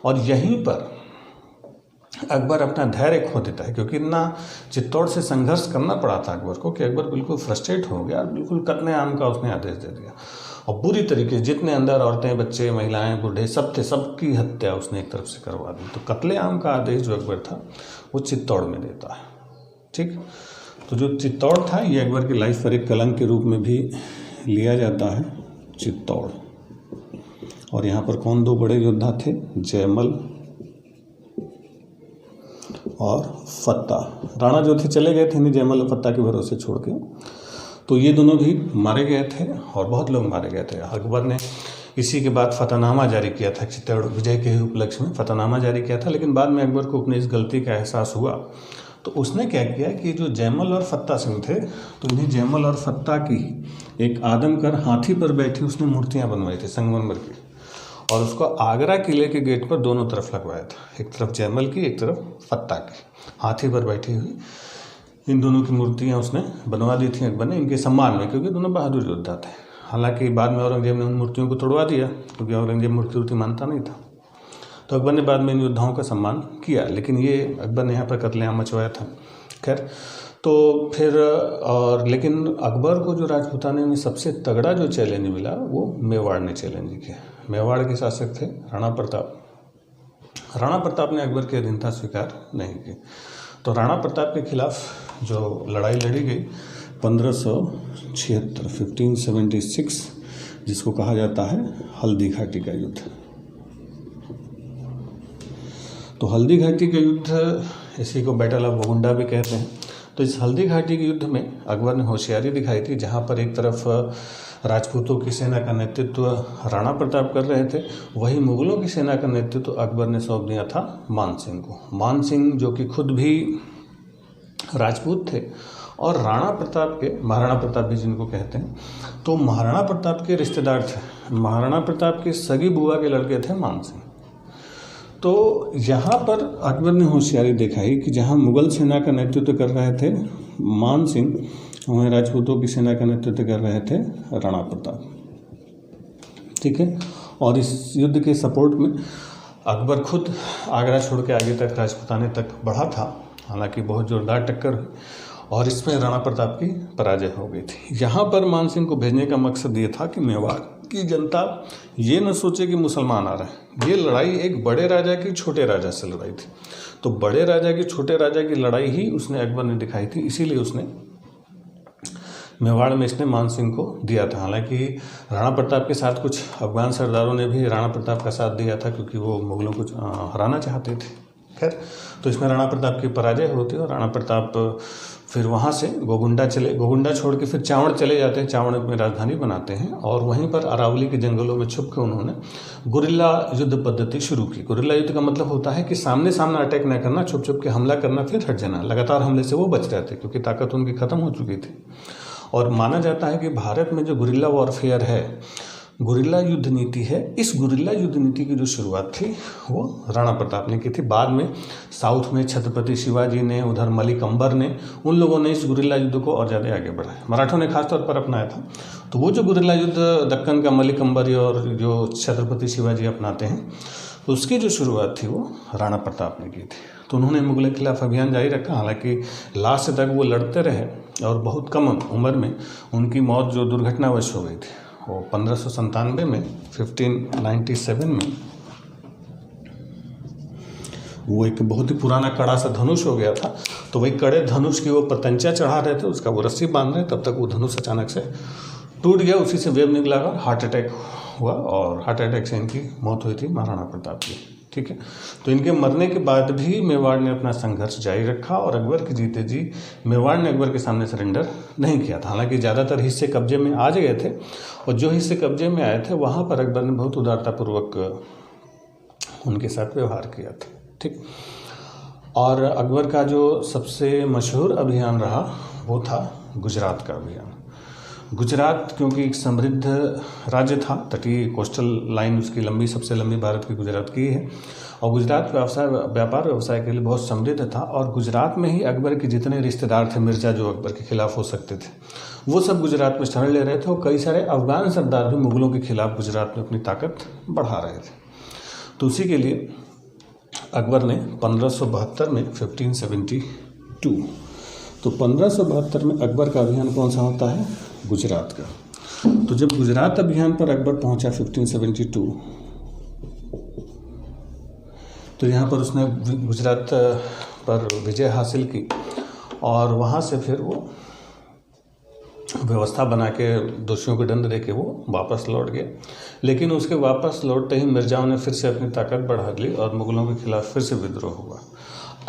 और यहीं पर अकबर अपना धैर्य खो देता है, क्योंकि इतना चित्तौड़ से संघर्ष करना पड़ा था अकबर को कि अकबर बिल्कुल फ्रस्ट्रेट हो गया और बिल्कुल कत्ले आम का उसने आदेश दे दिया। और बुरी तरीके से जितने अंदर औरतें, बच्चे, महिलाएं, बूढ़े सब थे, सबकी हत्या उसने एक तरफ से करवा दी। तो कत्ले आम का आदेश जो अकबर था वो चित्तौड़ में देता है। ठीक, तो जो चित्तौड़ था ये अकबर की लाइफ पर एक कलंक के रूप में भी लिया जाता है, चित्तौड़। और यहाँ पर कौन दो बड़े योद्धा थे, जयमल और फत्ता। राणा जो थे चले गए थे नहीं जयमल और फत्ता के भरोसे छोड़ के। तो ये दोनों भी मारे गए थे और बहुत लोग मारे गए थे। अकबर ने इसी के बाद फतहनामा जारी किया था, चित्तौड़ विजय के उपलक्ष्य में फतहनामा जारी किया था। लेकिन बाद में अकबर को अपनी इस गलती का एहसास हुआ तो उसने क्या किया कि जो जयमल और फत्ता सिंह थे तो इन्हीं जयमल और फत्ता की एक आदमकद हाथी पर बैठी उसने मूर्तियाँ बनवाई थी संगमरमर की, और उसको आगरा किले के गेट पर दोनों तरफ लगवाया था, एक तरफ जयमल की, एक तरफ फत्ता की, हाथी पर बैठी हुई इन दोनों की मूर्तियाँ उसने बनवा दी थी अकबर ने इनके सम्मान में, क्योंकि दोनों बहादुर योद्धा थे। हालांकि बाद में औरंगजेब ने उन मूर्तियों को तोड़वा दिया, क्योंकि औरंगजेब मूर्ति मानता नहीं था। तो अकबर ने बाद में इन योद्धाओं का सम्मान किया, लेकिन ये अकबर ने यहाँ पर कत्लेआम मचवाया था। खैर, तो फिर और लेकिन अकबर को जो राजपूताने में सबसे तगड़ा जो चैलेंज मिला वो मेवाड़ ने चैलेंज किया। मेवाड़ के शासक थे राणा प्रताप। राणा प्रताप ने अकबर की अधीनता स्वीकार नहीं की। तो राणा प्रताप के खिलाफ जो लड़ाई लड़ी गई 1576 1576, जिसको कहा जाता है हल्दी घाटी का युद्ध। तो हल्दी घाटी का युद्ध, इसी को बैटल ऑफ बगुंडा भी कहते हैं। तो इस हल्दी घाटी के युद्ध में अकबर ने होशियारी दिखाई थी, जहाँ पर एक तरफ राजपूतों की सेना का नेतृत्व राणा प्रताप कर रहे थे, वहीं मुगलों की सेना का नेतृत्व अकबर ने सौंप दिया था मान सिंह को। मान सिंह जो कि खुद भी राजपूत थे और राणा प्रताप के, महाराणा प्रताप भी जिनको कहते हैं, तो महाराणा प्रताप के रिश्तेदार थे। महाराणा प्रताप की सगी बुआ के लड़के थे मान सिंह। तो यहाँ पर अकबर ने होशियारी दिखाई कि जहाँ मुगल सेना का नेतृत्व कर रहे थे मान सिंह, वहीं राजपूतों की सेना का नेतृत्व कर रहे थे राणा प्रताप। ठीक है, और इस युद्ध के सपोर्ट में अकबर खुद आगरा छोड़ के आगे तक राजपूताने तक बढ़ा था। हालांकि बहुत जोरदार टक्कर हुई और इसमें राणा प्रताप की पराजय हो गई थी। यहाँ पर मान सिंह को भेजने का मकसद ये था कि मेवाड़ की जनता ये न सोचे कि मुसलमान आ रहे हैं। ये लड़ाई एक बड़े राजा की छोटे राजा से लड़ाई थी। तो बड़े राजा की छोटे राजा की लड़ाई ही उसने अकबर ने दिखाई थी, इसीलिए उसने मेवाड़ में इसने मान सिंह को दिया था। हालांकि राणा प्रताप के साथ कुछ अफगान सरदारों ने भी राणा प्रताप का साथ दिया था, क्योंकि वो मुगलों को हराना चाहते थे। खैर, तो इसमें राणा प्रताप की पराजय होती है और राणा प्रताप फिर वहाँ से गोगुंडा छोड़ के फिर चावड़ चले जाते हैं। चावड़ में राजधानी बनाते हैं और वहीं पर अरावली के जंगलों में छुप के उन्होंने गुरिल्ला युद्ध पद्धति शुरू की। गुरिल्ला युद्ध का मतलब होता है कि सामने अटैक न करना, छुप छुप के हमला करना, फिर हट जाना। लगातार हमले से वो बच रहे थे क्योंकि ताकत उनकी खत्म हो चुकी थी। और माना जाता है कि भारत में जो गुरिल्ला वॉरफेयर है, गुरिल्ला युद्ध नीति है, इस गुरिल्ला युद्ध नीति की जो शुरुआत थी वो राणा प्रताप ने की थी। बाद में साउथ में छत्रपति शिवाजी ने, उधर मलिक अंबर ने, उन लोगों ने इस गुरिल्ला युद्ध को और ज़्यादा आगे बढ़ाया। मराठों ने खासतौर पर अपनाया था। तो वो जो गुरिल्ला युद्ध दक्कन का मलिक अंबर और जो छत्रपति शिवाजी अपनाते हैं, उसकी जो शुरुआत थी वो राणा प्रताप ने की थी। तो उन्होंने मुगलों के खिलाफ अभियान जारी रखा, हालांकि लास्ट तक वो लड़ते रहे और बहुत कम उम्र में उनकी मौत जो दुर्घटनावश हो गई थी वो 1597 में 1597 में वो एक बहुत ही पुराना कड़ा सा धनुष हो गया था। तो वही कड़े धनुष की वो पतंचा चढ़ा रहे थे, उसका वो रस्सी बांध रहे, तब तक वो धनुष अचानक से टूट गया, उसी से वेव निकला और हार्ट अटैक हुआ और हार्ट अटैक से इनकी मौत हुई थी महाराणा प्रताप की। ठीक है, तो इनके मरने के बाद भी मेवाड़ ने अपना संघर्ष जारी रखा और अकबर के जीते जी मेवाड़ ने अकबर के सामने सरेंडर नहीं किया था। हालांकि ज़्यादातर हिस्से कब्जे में आ गए थे और जो हिस्से कब्जे में आए थे वहाँ पर अकबर ने बहुत उदारतापूर्वक उनके साथ व्यवहार किया था। ठीक, और अकबर का जो सबसे मशहूर अभियान रहा वो था गुजरात का अभियान। गुजरात क्योंकि एक समृद्ध राज्य था, तटीय कोस्टल लाइन उसकी लंबी, सबसे लंबी भारत की गुजरात की है और गुजरात व्यापार व्यवसाय के लिए बहुत समृद्ध था। और गुजरात में ही अकबर के जितने रिश्तेदार थे मिर्जा जो अकबर के खिलाफ हो सकते थे वो सब गुजरात में शरण ले रहे थे और कई सारे अफगान सरदार भी मुगलों के खिलाफ गुजरात में अपनी ताकत बढ़ा रहे थे। तो उसी के लिए अकबर ने 1572 में 1572 तो 1572 में अकबर का अभियान कौन सा होता है? गुजरात का। तो जब गुजरात अभियान पर अकबर पहुंचा 1572 तो यहाँ पर उसने गुजरात पर विजय हासिल की और वहाँ से फिर वो व्यवस्था बना के दोषियों को दंड दे के वो वापस लौट गए। लेकिन उसके वापस लौटते ही मिर्जाओं ने फिर से अपनी ताकत बढ़ा ली और मुगलों के खिलाफ फिर से विद्रोह हुआ।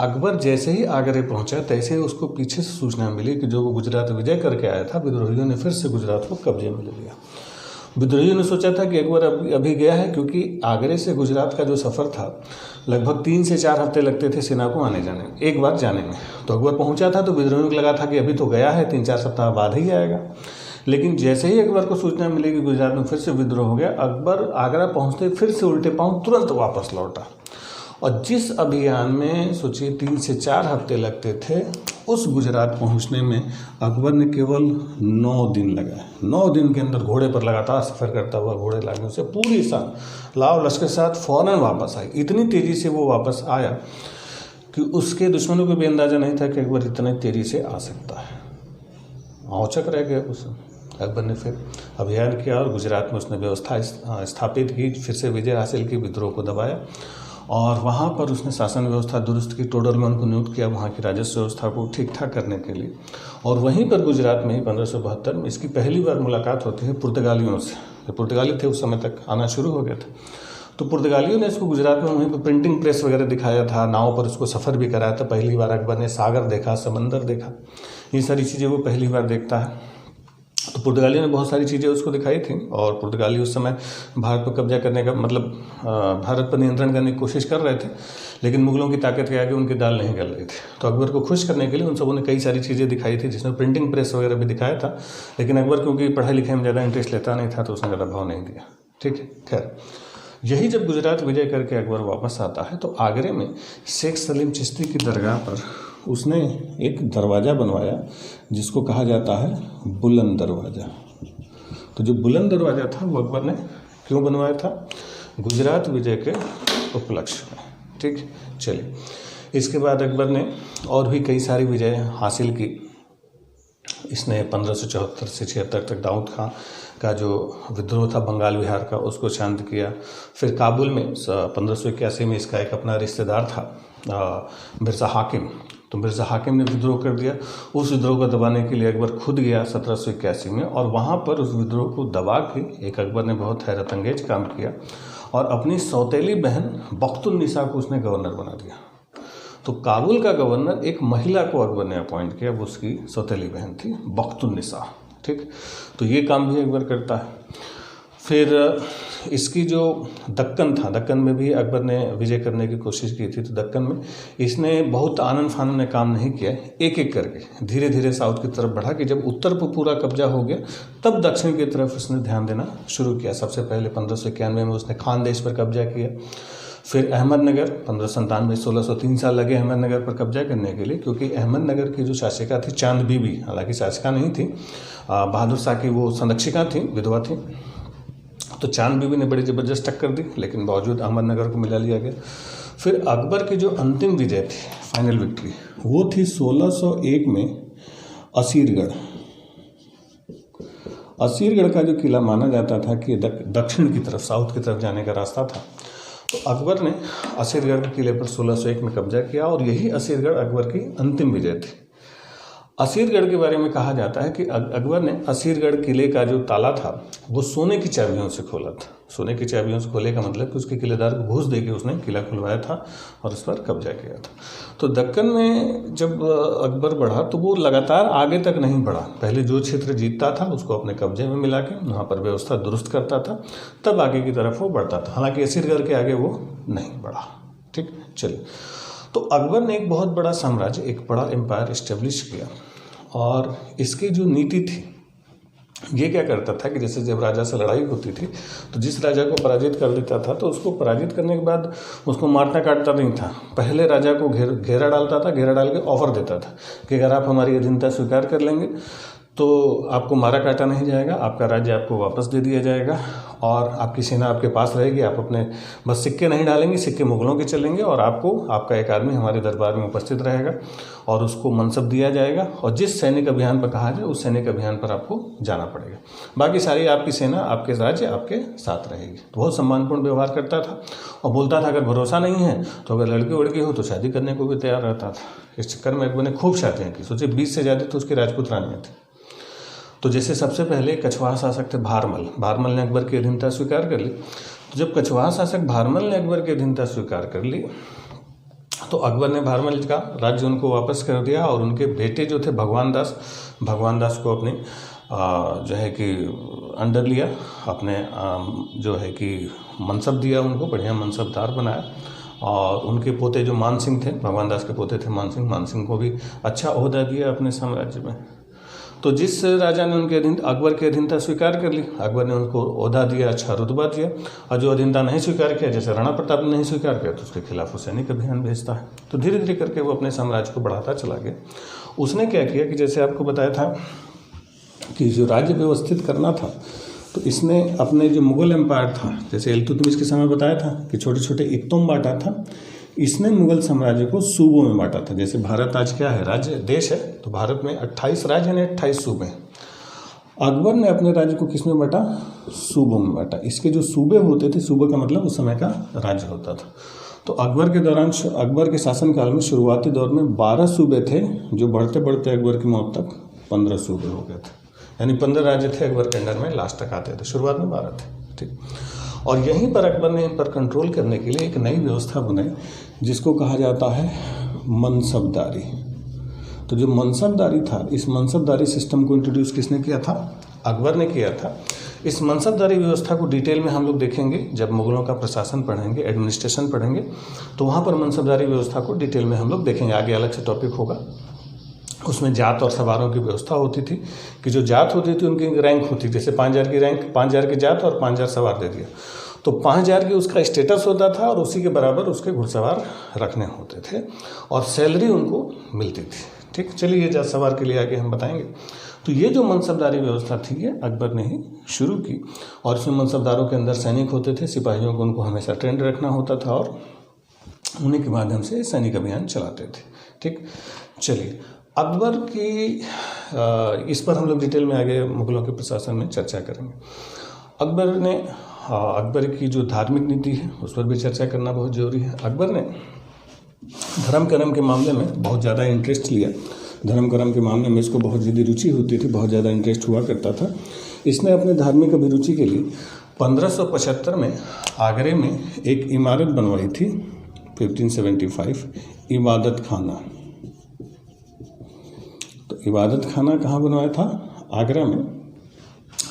अकबर जैसे ही आगरे पहुंचा तैसे ही उसको पीछे से सूचना मिली कि जो वो गुजरात विजय करके आया था, विद्रोहियों ने फिर से गुजरात को कब्जे में ले लिया। विद्रोहियों ने सोचा था कि अकबर अभी गया है, क्योंकि आगरे से गुजरात का जो सफ़र था लगभग 3 से 4 हफ्ते लगते थे सेना को आने जाने में, एक बार जाने में। तो अकबर पहुंचा था तो विद्रोहियों को लगा था कि अभी तो गया है, 3-4 सप्ताह बाद ही आएगा। लेकिन जैसे ही अकबर को सूचना मिली कि गुजरात में फिर से विद्रोह हो गया, अकबर आगरा पहुंचते फिर से उल्टे पांव तुरंत वापस लौटा। और जिस अभियान में सोचिए 3 से 4 हफ्ते लगते थे, उस गुजरात पहुंचने में अकबर ने केवल 9 दिन लगाए। 9 दिन के अंदर घोड़े पर लगातार सफ़र करता हुआ घोड़े लागने से पूरी लाव लश्कर के साथ फ़ौरन वापस आई। इतनी तेज़ी से वो वापस आया कि उसके दुश्मनों को भी अंदाज़ा नहीं था कि अकबर इतनी तेज़ी से आ सकता है। औचक रह गया उस। अकबर ने फिर अभियान किया और गुजरात में उसने व्यवस्था स्थापित की, फिर से विजय हासिल की, विद्रोह को दबाया और वहाँ पर उसने शासन व्यवस्था दुरुस्त की। टोडरमैन को नियुक्त किया वहाँ की राजस्व व्यवस्था को ठीक ठाक करने के लिए। और वहीं पर गुजरात में ही 1572 में इसकी पहली बार मुलाकात होती है पुर्तगालियों से। जो पुर्तगाली थे उस समय तक आना शुरू हो गया था, तो पुर्तगालियों ने इसको गुजरात में वहीं पर प्रिंटिंग प्रेस वगैरह दिखाया था, नाव पर उसको सफ़र भी कराया था। पहली बार अकबर ने सागर देखा, समंदर देखा, ये सारी चीज़ें वो पहली बार देखता है। तो पुर्तगालियों ने बहुत सारी चीज़ें उसको दिखाई थी और पुर्तगाली उस समय भारत पर कब्जा करने का मतलब भारत पर नियंत्रण करने की कोशिश कर रहे थे, लेकिन मुगलों की ताकत के आगे उनकी दाल नहीं गल रही थी। तो अकबर को खुश करने के लिए उन सबों ने कई सारी चीज़ें दिखाई थी, जिसमें प्रिंटिंग प्रेस वगैरह भी दिखाया था। लेकिन अकबर क्योंकि पढ़ाई लिखाई में ज़्यादा इंटरेस्ट लेता नहीं था तो उसने ज़्यादा भाव नहीं दिया। ठीक है, खैर यही जब गुजरात विजय करके अकबर वापस आता है तो आगरे में शेख सलीम चिश्ती की दरगाह पर उसने एक दरवाज़ा बनवाया जिसको कहा जाता है बुलंद दरवाज़ा। तो जो बुलंद दरवाज़ा था वो अकबर ने क्यों बनवाया था? गुजरात विजय के उपलक्ष्य में। ठीक, चलिए इसके बाद अकबर ने और भी कई सारी विजय हासिल की। इसने 1574 से 76 तक दाऊद खां का जो विद्रोह था बंगाल बिहार का उसको शांत किया। फिर काबुल में 1581 में इसका एक अपना रिश्तेदार था मिर्ज़ा हाकिम, तो मिर्ज़ा हाकिम ने विद्रोह कर दिया। उस विद्रोह को दबाने के लिए अकबर खुद गया 1781 में और वहाँ पर उस विद्रोह को दबा के एक अकबर ने बहुत हैरत अंगेज काम किया और अपनी सौतेली बहन बख्तुन्निसा को उसने गवर्नर बना दिया। तो काबुल का गवर्नर एक महिला को अकबर ने अपॉइंट किया, वो उसकी सौतेली बहन थी बख्तुन्निसा। ठीक, तो ये काम भी अकबर करता है। फिर इसकी जो दक्कन था, दक्कन में भी अकबर ने विजय करने की कोशिश की थी। तो दक्कन में इसने बहुत आनन फानन में काम नहीं किया, एक एक करके धीरे धीरे साउथ की तरफ बढ़ा कि जब उत्तर पर पूरा कब्जा हो गया तब दक्षिण की तरफ उसने ध्यान देना शुरू किया। सबसे पहले 1591 में उसने खानदेश पर कब्जा किया। फिर अहमदनगर 1597 1603 साल लगे अहमदनगर पर कब्जा करने के लिए, क्योंकि अहमदनगर की जो शासिका थी चांद बीबी, हालांकि शासिका नहीं थी, बहादुर शाह की वो संरक्षिका थी, विधवा थी। तो चांद बीबी ने बड़ी ज़बरदस्त टक्कर दी, लेकिन बावजूद अहमदनगर को मिला लिया गया। फिर अकबर की जो अंतिम विजय थी, फाइनल विक्ट्री, वो थी 1601 में असीरगढ़। असीरगढ़ का जो किला माना जाता था कि दक्षिण की तरफ, साउथ की तरफ जाने का रास्ता था, तो अकबर ने असीरगढ़ के किले पर 1601 में कब्जा किया और यही असीरगढ़ अकबर की अंतिम विजय थी। असीरगढ़ के बारे में कहा जाता है कि अकबर ने असीरगढ़ किले का जो ताला था वो सोने की चाबियों से खोला था। सोने की चाबियों से खोले का मतलब कि उसके किलेदार को घूस देके उसने किला खुलवाया था और उस पर कब्जा किया था। तो दक्कन में जब अकबर बढ़ा तो वो लगातार आगे तक नहीं बढ़ा। पहले जो क्षेत्र जीतता था उसको अपने कब्जे में मिला के वहाँ पर व्यवस्था दुरुस्त करता था, तब आगे की तरफ वो बढ़ता था। हालांकि असीरगढ़ के आगे वो नहीं बढ़ा। ठीक, चलिए। तो अकबर ने एक बहुत बड़ा साम्राज्य, एक बड़ा एम्पायर इस्टेब्लिश किया और इसकी जो नीति थी ये क्या करता था कि जैसे जब राजा से लड़ाई होती थी तो जिस राजा को पराजित कर देता था तो उसको पराजित करने के बाद उसको मारना काटता नहीं था। पहले राजा को घेरा डालता था, घेरा डाल के ऑफर देता था कि अगर आप हमारी अधीनता स्वीकार कर लेंगे तो आपको मारा काटा नहीं जाएगा, आपका राज्य आपको वापस दे दिया जाएगा और आपकी सेना आपके पास रहेगी। आप अपने बस सिक्के नहीं डालेंगे, सिक्के मुगलों के चलेंगे और आपको आपका एक आदमी हमारे दरबार में उपस्थित रहेगा और उसको मनसब दिया जाएगा और जिस सैनिक अभियान पर कहा जाए उस सैनिक अभियान पर आपको जाना पड़ेगा। बाकी सारी आपकी सेना, आपके राज्य आपके साथ रहेगी। तो बहुत सम्मानपूर्ण व्यवहार करता था और बोलता था अगर भरोसा नहीं है तो अगर लड़की वड़की हो तो शादी करने को भी तैयार रहता था। इस चक्कर में अकबर ने खूब शादियाँ की। सोचिए 20 से ज़्यादा तो उसकी राजपूत रानियाँ थी। तो जैसे सबसे पहले कछवाहा शासक थे भारमल, भारमल ने अकबर की अधीनता स्वीकार कर ली। तो जब कछवाहा शासक भारमल ने अकबर की अधीनता स्वीकार कर ली तो अकबर ने भारमल का राज्य उनको वापस कर दिया और उनके बेटे जो थे भगवान दास को अपने जो है कि अंडर लिया, अपने जो है कि मनसब दिया, उनको बढ़िया मनसबदार बनाया। और उनके पोते जो मान सिंह थे, भगवान दास के पोते थे मान सिंह को भी अच्छा ओहदा दिया अपने साम्राज्य में। तो जिस राजा ने उनके अकबर की अधीनता स्वीकार कर ली, अकबर ने उनको ओहदा दिया, अच्छा रुतबा दिया। और जो अधीनता नहीं स्वीकार किया, जैसे राणा प्रताप ने नहीं स्वीकार किया, तो उसके खिलाफ वो सैनिक अभियान भेजता है। तो धीरे धीरे करके वो अपने साम्राज्य को बढ़ाता चला गया। उसने क्या किया कि जैसे आपको बताया था कि जो राज्य व्यवस्थित करना था, तो इसने अपने जो मुगल एम्पायर था, जैसे इल्तुतमिश के समय बताया था कि छोटे छोटे इक्तोम बांटा था, इसने मुगल साम्राज्य को सूबों में बांटा था। जैसे भारत आज क्या है, राज्य देश है, तो भारत में 28 राज्य यानी 28 सूबे। अकबर ने अपने राज्य को किस में बांटा, सूबों में बांटा। इसके जो सूबे होते थे, सूबे का मतलब उस समय का राज्य होता था। तो अकबर के दौरान, अकबर के शासनकाल में शुरुआती दौर में 12 सूबे थे, जो बढ़ते बढ़ते अकबर की मौत तक 15 सूबे हो गए थे। यानी 15 राज्य थे अकबर के अंडर में, लास्ट तक आते थे, शुरुआत में 12 थे। ठीक। और यहीं पर अकबर ने इन पर कंट्रोल करने के लिए एक नई व्यवस्था बनाई जिसको कहा जाता है मनसबदारी। तो जो मनसबदारी था, इस मनसबदारी सिस्टम को इंट्रोड्यूस किसने किया था, अकबर ने किया था। इस मनसबदारी व्यवस्था को डिटेल में हम लोग देखेंगे जब मुगलों का प्रशासन पढ़ेंगे, एडमिनिस्ट्रेशन पढ़ेंगे, तो वहाँ पर मनसबदारी व्यवस्था को डिटेल में हम लोग देखेंगे। आगे अलग से टॉपिक होगा। उसमें जात और सवारों की व्यवस्था होती थी कि जो जात होती थी उनकी रैंक होती थी। जैसे 5000 की रैंक, 5000 की जात और 5000 सवार दे दिया, तो 5000 की उसका स्टेटस होता था और उसी के बराबर उसके घुड़सवार रखने होते थे और सैलरी उनको मिलती थी। ठीक, चलिए ये जात सवार के लिए आगे हम बताएंगे। तो ये जो मनसबदारी व्यवस्था थी ये अकबर ने ही शुरू की और इसमें मनसबदारों के अंदर सैनिक होते थे, सिपाहियों को उनको हमेशा ट्रेंड रखना होता था और उन्हीं के माध्यम से सैनिक अभियान चलाते थे। ठीक, चलिए अकबर की इस पर हम लोग डिटेल में आगे मुगलों के प्रशासन में चर्चा करेंगे। अकबर की जो धार्मिक नीति है उस पर भी चर्चा करना बहुत ज़रूरी है। अकबर ने धर्म कर्म के मामले में बहुत ज़्यादा इंटरेस्ट लिया। धर्म कर्म के मामले में इसको बहुत ज़्यादा रुचि होती थी, बहुत ज़्यादा इंटरेस्ट हुआ करता था। इसने अपने धार्मिक अभिरुचि के लिए 1575 में आगरे में एक इमारत बनवाई थी, 1575, इबादत खाना। तो इबादत खाना कहाँ बनवाया था, आगरा में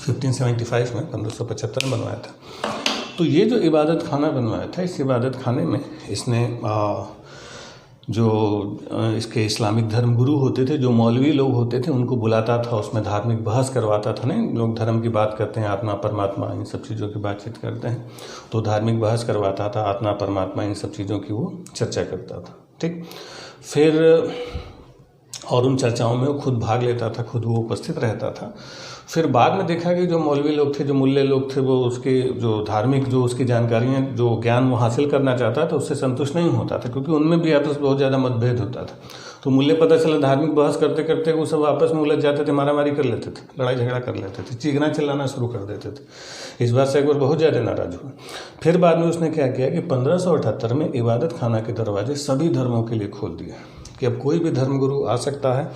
1575 में, 1575 में बनवाया था। तो ये जो इबादत खाना बनवाया था, इस इबादत खाने में इसने जो इसके इस्लामिक धर्म गुरु होते थे, जो मौलवी लोग होते थे, उनको बुलाता था, उसमें धार्मिक बहस करवाता था। नहीं, लोग धर्म की बात करते हैं, आत्मा परमात्मा इन सब चीज़ों की बातचीत करते हैं, तो धार्मिक बहस करवाता था, आत्मा परमात्मा इन सब चीज़ों की वो चर्चा करता था। ठीक, फिर और उन चर्चाओं में वो खुद भाग लेता था, खुद वो उपस्थित रहता था। फिर बाद में देखा कि जो मौलवी लोग थे, जो मुल्ले लोग थे, वो उसके जो धार्मिक जो उसकी जानकारियाँ, जो ज्ञान वो हासिल करना चाहता था, उससे संतुष्ट नहीं होता था, क्योंकि उनमें भी आपस में बहुत ज़्यादा मतभेद होता था। तो मुल्ले पता चला धार्मिक बहस करते करते वो सब आपस में उलझ जाते थे, मारामारी कर लेते थे, लड़ाई झगड़ा कर लेते थे, चीखना चिल्लाना शुरू कर देते थे। इस बात से अकबर बहुत ज़्यादा नाराज हुआ। फिर बाद में उसने क्या किया कि 1578 में इबादत खाना के दरवाजे सभी धर्मों के लिए खोल दिए कि अब कोई भी धर्मगुरु आ सकता है,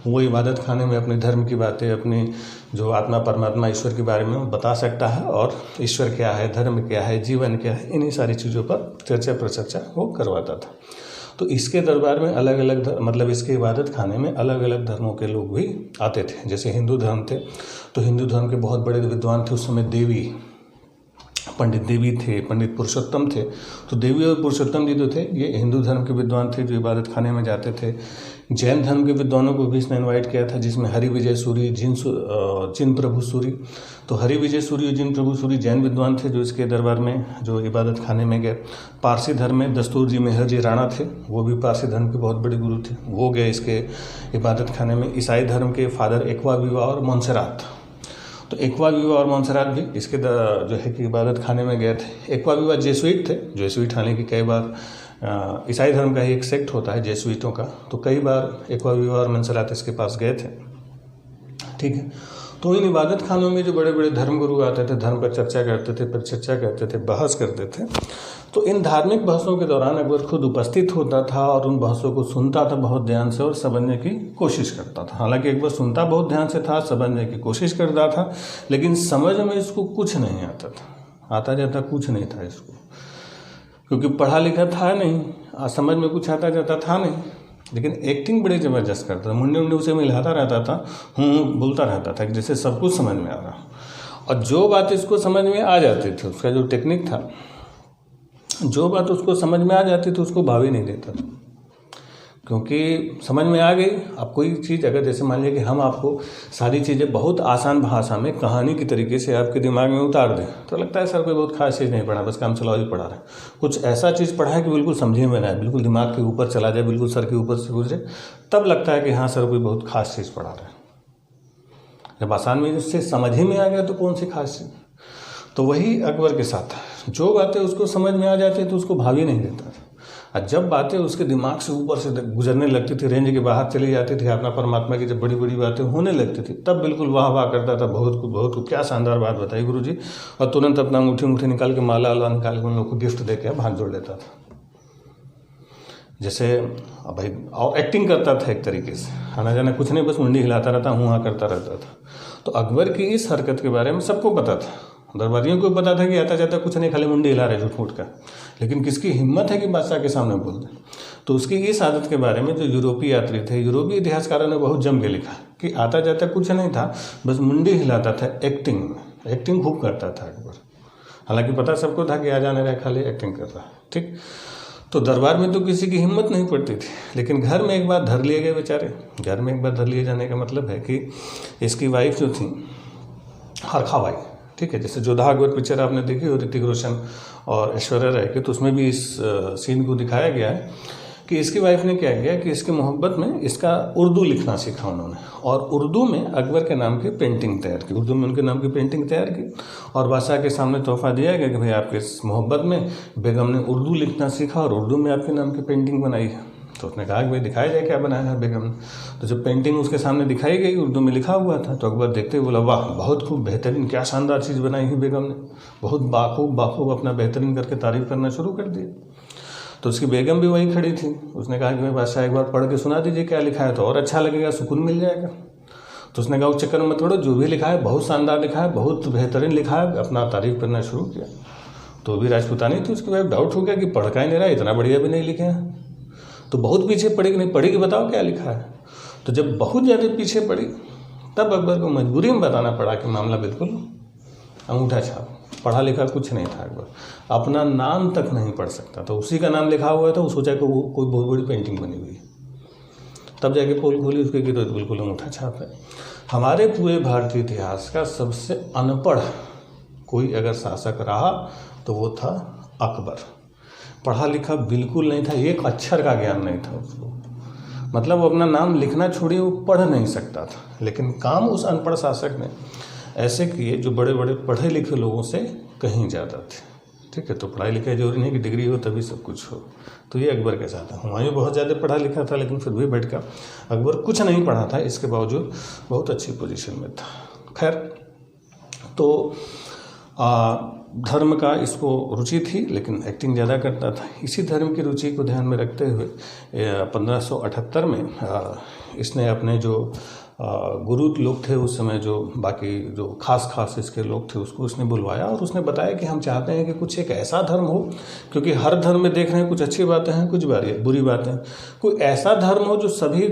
वो इबादत खाने में अपने धर्म की बातें, अपनी जो आत्मा परमात्मा ईश्वर के बारे में बता सकता है, और ईश्वर क्या है, धर्म क्या है, जीवन क्या है, इन्हीं सारी चीज़ों पर चर्चा प्रचर्चा वो करवाता था। तो इसके दरबार में अलग अलग मतलब इसके इबादत खाने में अलग अलग धर्मों के लोग भी आते थे। जैसे हिंदू धर्म थे तो हिंदू धर्म के बहुत बड़े विद्वान थे उस समय, देवी पंडित देवी थे, पंडित पुरुषोत्तम थे। तो देवी और पुरुषोत्तम जी जो थे ये हिंदू धर्म के विद्वान थे जो इबादत खाने में जाते थे। जैन धर्म के विद्वानों को भी इसने इनवाइट किया था, जिसमें हरि विजय सूरी, जिन प्रभु सूरी। तो हरि विजय सूरी और जिन प्रभु सूरी जैन विद्वान थे जो इसके दरबार में जो इबादत खाने में गए। पारसी धर्म में दस्तूर जी मेहर जी राणा थे, वो भी पारसी धर्म के बहुत बड़े गुरु थे, वो गए इसके इबादत खाने में। ईसाई धर्म के फादर एक्वा विवा और मोन्सेरात, तो एक्वा विवा और मोन्सेरात भी इसके जो है कि इबादत खाने में गए थे। एक्वा विवा जेसुइट थे, जेसुइट हालांकि कई बार ईसाई धर्म का ही एक सेक्ट होता है जेसुइटों का, तो कई बार एक्वा विवा और मोन्सेरात इसके पास गए थे। ठीक है, तो इन इबादत खानों में जो बड़े बड़े धर्मगुरु आते थे, धर्म पर चर्चा करते थे, परिचर्चा करते थे, बहस करते थे। तो इन धार्मिक बहसों के दौरान अकबर खुद उपस्थित होता था और उन बहसों को सुनता था बहुत ध्यान से और समझने की कोशिश करता था। हालांकि अकबर सुनता बहुत ध्यान से था, समझने की कोशिश करता था, लेकिन समझ में इसको कुछ नहीं आता था, आता जाता कुछ नहीं था इसको, क्योंकि पढ़ा लिखा था नहीं, समझ में कुछ आता जाता था नहीं। लेकिन एक्टिंग बड़ी ज़बरदस्त करता था, मुंडे उंडे उसे मिलाता रहता था, बोलता रहता था कि जैसे सब कुछ समझ में आ रहा। और जो बात इसको समझ में आ जाती थी, उसका जो टेक्निक था, जो बात उसको समझ में आ जाती थी उसको भाव ही नहीं देता था, क्योंकि समझ में आ गई। अब कोई चीज़ अगर जैसे मान लिया कि हम आपको सारी चीज़ें बहुत आसान भाषा में कहानी की तरीके से आपके दिमाग में उतार दें, तो लगता है सर कोई बहुत खास चीज़ नहीं पढ़ा, बस काम चलाओ ही पढ़ा रहा है। कुछ ऐसा चीज़ पढ़ा है कि बिल्कुल समझे में ना आए, बिल्कुल दिमाग के ऊपर चला जाए, बिल्कुल सर के ऊपर से गुजरे, तब लगता है कि हाँ सर कोई बहुत खास चीज़ पढ़ा रहा है। जब आसान में उससे समझ ही में आ गया तो कौन सी खास चीज़। तो वही अकबर के साथ, जो बातें उसको समझ में आ जाती तो उसको भाव ही नहीं देता था, और जब बातें उसके दिमाग से ऊपर से गुजरने लगती थी, रेंज के बाहर चली जाती थी, आत्मा परमात्मा की जब बड़ी बड़ी बातें होने लगती थी, तब बिल्कुल वाह वाह करता था, बहुत क्या शानदार बात बताई गुरुजी, और तुरंत अपना अंगूठी निकाल के माला वाला निकाल के उन लोग को गिफ्ट दे के भाग जोड़ लेता था। जैसे भाई, और एक्टिंग करता था एक तरीके से, आना जाना कुछ नहीं, बस मुंडी हिलाता रहता, हाँ करता रहता था। तो अकबर की इस हरकत के बारे में सबको पता था, दरबारियों को पता था कि आता जाता कुछ नहीं, खाली मुंडी हिला रहे झूठ मूठ का, लेकिन किसकी हिम्मत है कि बादशाह के सामने बोल दे। तो उसकी इस आदत के बारे में जो यूरोपीय यात्री थे, यूरोपीय इतिहासकारों ने बहुत जम के लिखा कि आता जाता कुछ नहीं था, बस मुंडी हिलाता था, एक्टिंग खूब करता था अकबर। हालांकि पता सबको था कि आ जाने रहा, खाली एक्टिंग कर रहा है। ठीक, तो दरबार में तो किसी की हिम्मत नहीं पड़ती थी, लेकिन घर में एक बार धर लिए गए बेचारे। घर में एक बार धर लिए जाने का मतलब है कि इसकी वाइफ जो थी हरखा बाई, ठीक है, जैसे जोधा अकबर पिक्चर आपने देखी हो ऋतिक रोशन और ऐश्वर्या राय की, तो उसमें भी इस सीन को दिखाया गया है कि इसकी वाइफ ने क्या किया कि इसके मोहब्बत में इसका उर्दू लिखना सीखा उन्होंने, और उर्दू में अकबर के नाम की पेंटिंग तैयार की, उर्दू में उनके नाम की पेंटिंग तैयार की, और बादशाह के सामने तोहफा दिया गया कि भाई आपके इस मोहब्बत में बेगम ने उर्दू लिखना सीखा और उर्दू में आपके नाम की पेंटिंग बनाई है। तो उसने कहा कि भाई दिखाया जाए क्या बनाया है बेगम ने। तो जब पेंटिंग उसके सामने दिखाई गई, उर्दू में लिखा हुआ था, तो अकबर देखते हुए बोला वाह बहुत खूब, बेहतरीन, क्या शानदार चीज़ बनाई है बेगम ने, बहुत बाखूब अपना बेहतरीन करके तारीफ करना शुरू कर दिया। तो उसकी बेगम भी वहीं खड़ी थी, उसने कहा कि भाई बादशाह एक बार पढ़ के सुना दीजिए क्या लिखा है, तो और अच्छा लगेगा, सुकून मिल जाएगा। तो उसने कहा उस चक्कर में थोड़ा, जो भी लिखा है बहुत शानदार लिखा है, बहुत बेहतरीन लिखा है, अपना तारीफ करना शुरू किया। तो भी राजपूतानी थी, उसके बाद डाउट हो गया कि पढ़ का ही नहीं रहा, इतना बढ़िया भी नहीं लिखे हैं, तो बहुत पीछे पड़ी, नहीं पढ़ी कि बताओ क्या लिखा है। तो जब बहुत ज़्यादा पीछे पड़ी, तब अकबर को मजबूरी में बताना पड़ा कि मामला बिल्कुल अंगूठा छाप, पढ़ा लिखा कुछ नहीं था। अकबर अपना नाम तक नहीं पढ़ सकता, तो उसी का नाम लिखा हुआ था, वो सोचा कि वो कोई बहुत बड़ी पेंटिंग बनी हुई, तब जाके पोल खोली उसके कि तो बिल्कुल अंगूठा छाप है। हमारे पूरे भारतीय इतिहास का सबसे अनपढ़ कोई अगर शासक रहा तो वो था अकबर। पढ़ा लिखा बिल्कुल नहीं था, एक अक्षर का ज्ञान नहीं था उसको। मतलब वो अपना नाम लिखना छोड़िए, वो पढ़ नहीं सकता था। लेकिन काम उस अनपढ़ शासक ने ऐसे किए जो बड़े बड़े पढ़े लिखे लोगों से कहीं ज़्यादा थे। ठीक है, तो पढ़ाई लिखाई जरूरी नहीं कि डिग्री हो तभी सब कुछ हो। तो ये अकबर के साथ है। हुमायूं बहुत ज़्यादा पढ़ा लिखा था, लेकिन फिर भी बैठ कर अकबर कुछ नहीं पढ़ा था, इसके बावजूद बहुत अच्छी पोजीशन में था। खैर, तो धर्म का इसको रुचि थी, लेकिन एक्टिंग ज़्यादा करता था। इसी धर्म की रुचि को ध्यान में रखते हुए 1578 में इसने अपने जो गुरु लोग थे उस समय, जो बाकी जो खास इसके लोग थे, उसको उसने बुलवाया और उसने बताया कि हम चाहते हैं कि कुछ एक ऐसा धर्म हो, क्योंकि हर धर्म में देख रहे हैं कुछ अच्छी बातें हैं, कुछ बुरी बातें हैं। कोई ऐसा धर्म हो जो सभी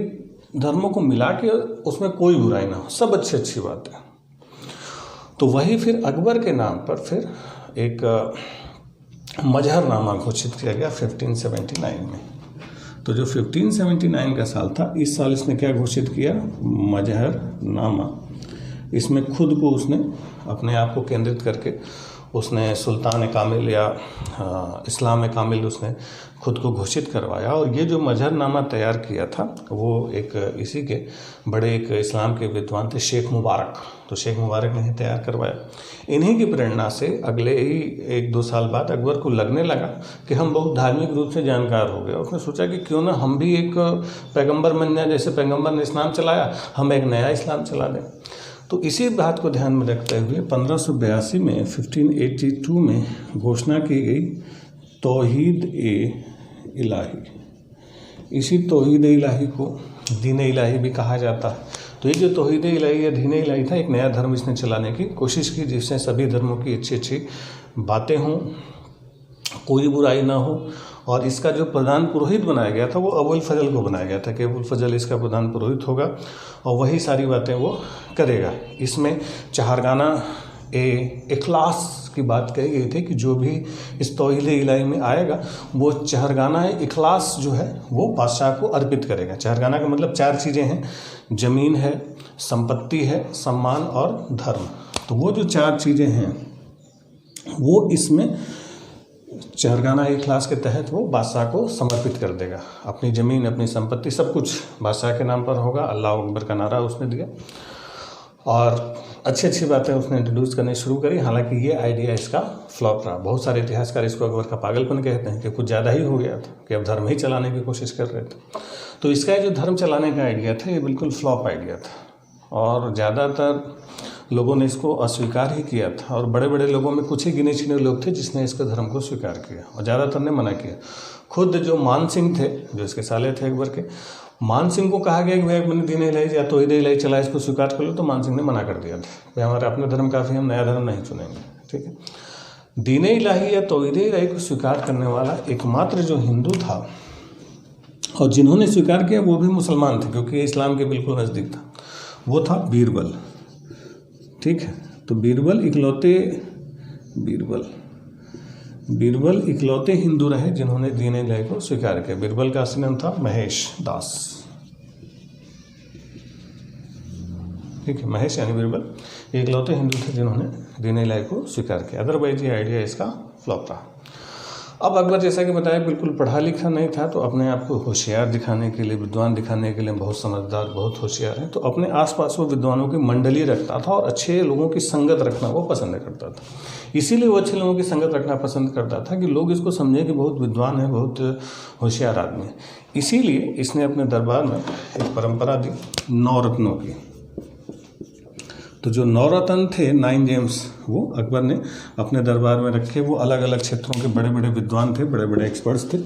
धर्मों को मिला के उसमें कोई बुराई ना हो, सब अच्छी बातें। तो वही फिर अकबर के नाम पर फिर एक मजहरनामा घोषित किया गया 1579 में। तो जो 1579 का साल था, इस साल इसने क्या घोषित किया? मजहरनामा। इसमें खुद को उसने अपने आप को केंद्रित करके उसने सुल्तान कामिल या इस्लाम कामिल उसने खुद को घोषित करवाया। और ये जो मजहरनामा तैयार किया था वो एक इसी के बड़े एक इस्लाम के विद्वान थे, शेख मुबारक। तो शेख मुबारक ने ही तैयार करवाया। इन्हीं की प्रेरणा से अगले ही 1-2 साल बाद अकबर को लगने लगा कि हम बहुत धार्मिक रूप से जानकार हो गए। उसने सोचा कि क्यों ना हम भी एक पैगंबर बन जाए, जैसे पैगंबर ने इस्लाम चलाया, हम एक नया इस्लाम चला दें। तो इसी बात को ध्यान में रखते हुए 1582 में 1582 में घोषणा की गई तौहीद-ए-इलाही। इसी तौहीद-ए-इलाही को दीन-ए-इलाही भी कहा जाता है। तो ये जो तौहीद-ए-इलाही या दीन-ए-इलाही था, एक नया धर्म इसने चलाने की कोशिश की, जिससे सभी धर्मों की अच्छी बातें हों, कोई बुराई ना हो। और इसका जो प्रधान पुरोहित बनाया गया था वो अबुल फजल को बनाया गया था कि अबुल फजल इसका प्रधान पुरोहित होगा और वही सारी बातें वो करेगा। इसमें चहारगाना इखलास की बात कही गई थी कि जो भी इस तौहीद-ए-इलाही में आएगा वो चहारगाना इखलास जो है वो बादशाह को अर्पित करेगा। चहारगाना का मतलब 4 चीज़ें हैं, ज़मीन है, संपत्ति है, सम्मान और धर्म। तो वो जो 4 चीज़ें हैं वो इसमें चहारगाना इखलास के तहत वो बादशाह को समर्पित कर देगा। अपनी ज़मीन, अपनी संपत्ति, सब कुछ बादशाह के नाम पर होगा। अल्लाह अकबर का नारा उसने दिया और अच्छी बातें उसने इंट्रोड्यूस करनी शुरू करी। हालांकि ये आइडिया इसका फ्लॉप रहा। बहुत सारे इतिहासकार इसको अकबर का पागलपन कहते हैं कि कुछ ज़्यादा ही हो गया था, कि अब धर्म ही चलाने की कोशिश कर रहे थे। तो इसका जो धर्म चलाने का आइडिया था ये बिल्कुल फ्लॉप आइडिया था और ज़्यादातर लोगों ने इसको अस्वीकार ही किया था। और बड़े बड़े लोगों में कुछ ही गिने चुने लोग थे जिसने इसके धर्म को स्वीकार किया और ज़्यादातर ने मना किया। खुद जो मान सिंह थे, जो इसके साले थे अकबर के, मान सिंह को कहा गया कि भाई मैंने दीन-ए-इलाही या तौहीद-ए-इलाही चला, इसको स्वीकार कर लो, तो मान सिंह ने मना कर दिया था, भाई हमारा अपना धर्म काफ़ी, हम नया धर्म नहीं चुनेंगे। ठीक है, दीन-ए-इलाही या तौहीद-ए-इलाही को स्वीकार करने वाला एकमात्र जो हिंदू था और जिन्होंने स्वीकार किया वो भी मुसलमान थे, क्योंकि ये इस्लाम के बिल्कुल नज़दीक था, वो था बीरबल। ठीक है, तो बीरबल इकलौते हिंदू रहे जिन्होंने दीन-ए-इलाही को स्वीकार किया। बीरबल का असली नाम था महेश दास। ठीक है, महेश यानी बीरबल, ये इकलौते हिंदू थे जिन्होंने दीन-ए-इलाही को स्वीकार किया। अदरवाइज ये आइडिया इसका फ्लॉप रहा। अब अकबर जैसा कि बताया बिल्कुल पढ़ा लिखा नहीं था, तो अपने आप को होशियार दिखाने के लिए, विद्वान दिखाने के लिए, बहुत समझदार, बहुत होशियार है, तो अपने आसपास वो विद्वानों की मंडली रखता था और अच्छे लोगों की संगत रखना वो पसंद करता था। इसीलिए वो अच्छे लोगों की संगत रखना पसंद करता था कि लोग इसको समझें कि बहुत विद्वान है, बहुत होशियार आदमी है। इसीलिए इसने अपने दरबार में एक परंपरा दी 9 रत्नों की। तो जो 9 रत्न थे, 9 जेम्स, वो अकबर ने अपने दरबार में रखे। वो अलग अलग क्षेत्रों के बड़े बड़े विद्वान थे, बड़े बड़े एक्सपर्ट्स थे,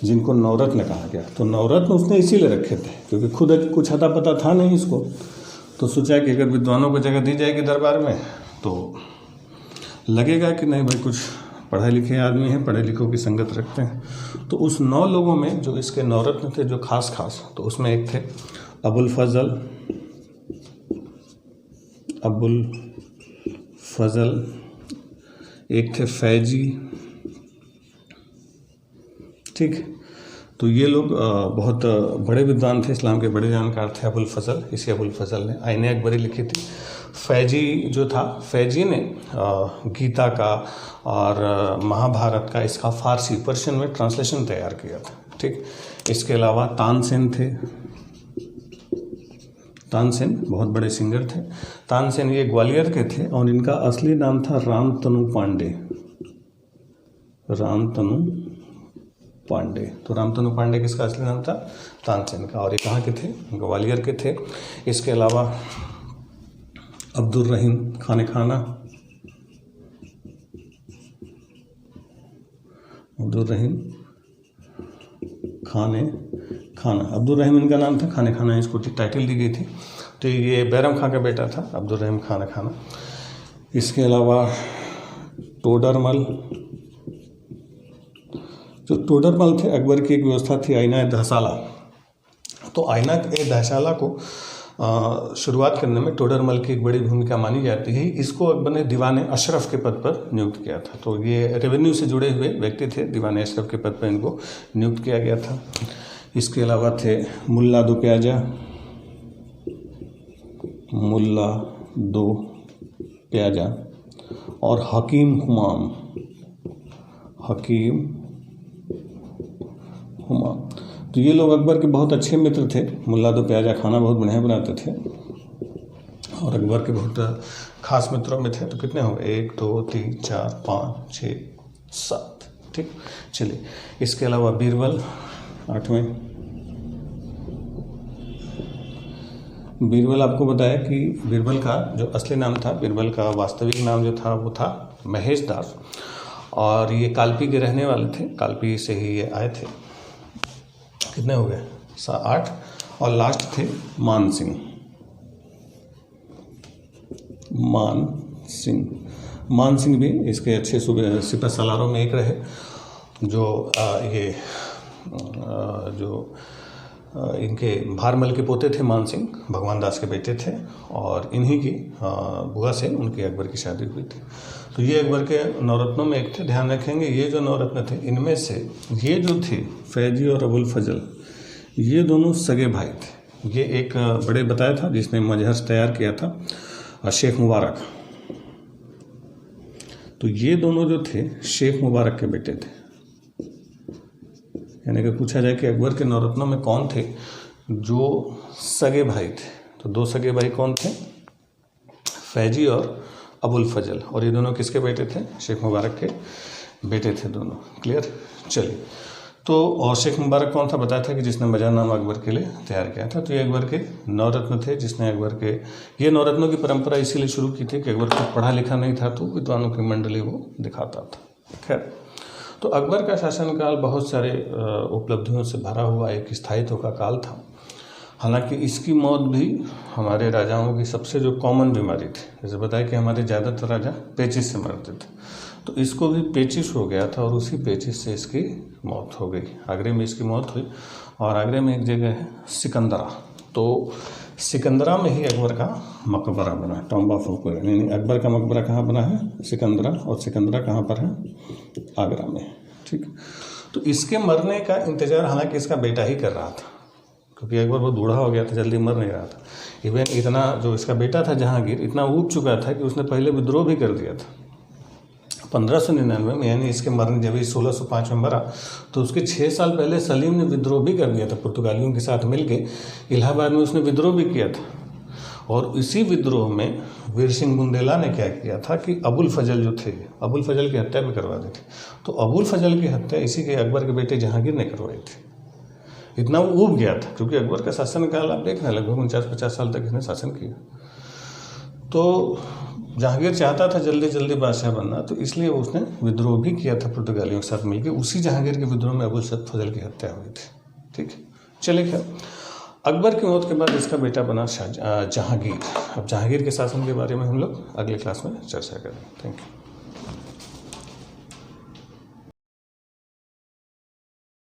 जिनको 9 रत्न कहा गया। तो 9 रत्न उसने इसीलिए रखे थे क्योंकि खुद कुछ अता पता था नहीं इसको, तो सोचा कि अगर विद्वानों को जगह दी जाएगी दरबार में तो लगेगा कि नहीं भाई कुछ पढ़े लिखे आदमी हैं, पढ़े लिखों की संगत रखते हैं। तो उस 9 लोगों में जो इसके 9 रत्न थे, जो खास, तो उसमें एक थे अबुल फजल, एक थे फैजी। ठीक, तो ये लोग बहुत बड़े विद्वान थे, इस्लाम के बड़े जानकार थे। अबुल फजल, इसी अबुल फजल ने आईने अकबरी लिखी थी। फैजी जो था, फैजी ने गीता का और महाभारत का इसका फारसी, पर्शियन में ट्रांसलेशन तैयार किया था। ठीक, इसके अलावा तानसेन थे, तानसेन बहुत बड़े सिंगर थे। तानसेन ये ग्वालियर के थे और इनका असली नाम था रामतनु पांडे। रामतनु पांडे। तो रामतनु पांडे किसका असली नाम था? तानसेन का। और ये कहाँ के थे? ग्वालियर के थे। इसके अलावा अब्दुल रहीम खाने खाना, अब्दुल रहीम खाने खाना, अब्दुल रहीम इनका नाम था, खाने खाना इसको टाइटल दी गई थी। तो ये बैरम खां का बेटा था अब्दुल रहीम खाने खाना। इसके अलावा टोडरमल, जो टोडरमल थे अकबर की एक व्यवस्था थी आईना दहसाला। तो आईना ए दहसाला को शुरुआत करने में टोडरमल की एक बड़ी भूमिका मानी जाती है। इसको अकबर ने दीवान अशरफ के पद पर नियुक्त किया था। तो ये रेवेन्यू से जुड़े हुए व्यक्ति थे, दीवान अशरफ के पद पर इनको नियुक्त किया गया था। इसके अलावा थे मुल्ला दो प्याजा, मुल्ला दो प्याजा और हकीम हुमाम, हकीम हुमाम। तो ये लोग अकबर के बहुत अच्छे मित्र थे। मुल्ला दो प्याजा खाना बहुत बढ़िया बनाते थे और अकबर के बहुत खास मित्रों में थे। तो कितने हो गए? 1 2 3 4 5 6 7। ठीक, चलिए। इसके अलावा बीरबल 8वें। बीरबल आपको बताया कि बीरबल का जो असली नाम था, बीरबल का वास्तविक नाम जो था वो था महेश दास और ये कालपी के रहने वाले थे। कालपी से ही ये आए थे। कितने हो गए? 8। और लास्ट थे मान सिंह। मान सिंह, मान सिंह भी इसके अच्छे सिपह सालारों में एक रहे। जो इनके भारमल के पोते थे मान सिंह, भगवान दास के बेटे थे और इन्हीं की बुआ से उनकी अकबर की शादी हुई थी। तो ये अकबर के नवरत्नों में एक थे। ध्यान रखेंगे ये जो नवरत्न थे इनमें से ये जो थे फैजी और अबुल फजल, ये दोनों सगे भाई थे। ये एक बड़े बताया था जिसने मजहर तैयार किया था शेख मुबारक। तो ये दोनों जो थे शेख मुबारक के बेटे थे। यानी कि पूछा जाए कि अकबर के नवरत्नों में कौन थे जो सगे भाई थे, तो 2 सगे भाई कौन थे? फैजी और अबुल फजल। और ये दोनों किसके बेटे थे? शेख मुबारक के बेटे थे दोनों। क्लियर? चलिए। तो और शेख मुबारक कौन था? बताया था कि जिसने मजारनामा अकबर के लिए तैयार किया था। तो ये अकबर के नवरत्न थे जिसने अकबर के ये नवरत्नों की परंपरा इसीलिए शुरू की थी कि अकबर को पढ़ा लिखा नहीं था तो विद्वानों की मंडली वो दिखाता था। खैर, तो अकबर का शासनकाल बहुत सारे उपलब्धियों से भरा हुआ एक स्थायित्व का काल था। हालांकि इसकी मौत भी हमारे राजाओं की सबसे जो कॉमन बीमारी थी, जैसे बताया कि हमारे ज़्यादातर राजा पेचिश से मरते थे, तो इसको भी पेचिश हो गया था और उसी पेचिश से इसकी मौत हो गई। आगरे में इसकी मौत हुई और आगरे में एक जगह है सिकंदरा। तो सिकंदरा में ही अकबर का मकबरा बना, टॉम्ब ऑफ अकबर। यानी अकबर का मकबरा कहाँ बना है? सिकंदरा। और सिकंदरा कहाँ पर है? आगरा में। ठीक। तो इसके मरने का इंतजार हालांकि इसका बेटा ही कर रहा था, क्योंकि अकबर बहुत बूढ़ा हो गया था, जल्दी मर नहीं रहा था। इवन इतना जो इसका बेटा था जहांगीर इतना ऊब चुका था कि उसने पहले विद्रोह भी कर दिया था 1599 में। यानी इसके मरने जब 1605 में मरा तो उसके 6 साल पहले सलीम ने विद्रोह भी कर दिया था पुर्तगालियों के साथ मिलके। इलाहाबाद में उसने विद्रोह भी किया था और इसी विद्रोह में वीर सिंह बुंदेला ने क्या किया था कि अबुल फजल जो थे, अबुल फजल की हत्या भी करवा दी थी। तो अबुल फजल की हत्या इसी के अकबर के बेटे जहांगीर ने करवाई थी। इतना वो ऊब गया था क्योंकि अकबर का शासनकाल आप देख रहे हैं लगभग 49-50 साल तक इसने शासन किया। तो जहांगीर चाहता था जल्दी जल्दी बादशाह बनना, तो इसलिए उसने विद्रोह भी किया था पुर्तगालियों के साथ मिलकर। उसी जहांगीर के विद्रोह में अबुल फजल की हत्या हुई थी। ठीक है, चलिए। खैर, अकबर की मौत के बाद इसका बेटा बना जहांगीर। अब जहांगीर के शासन के बारे में हम लोग अगले क्लास में चर्चा करेंगे। Thank you.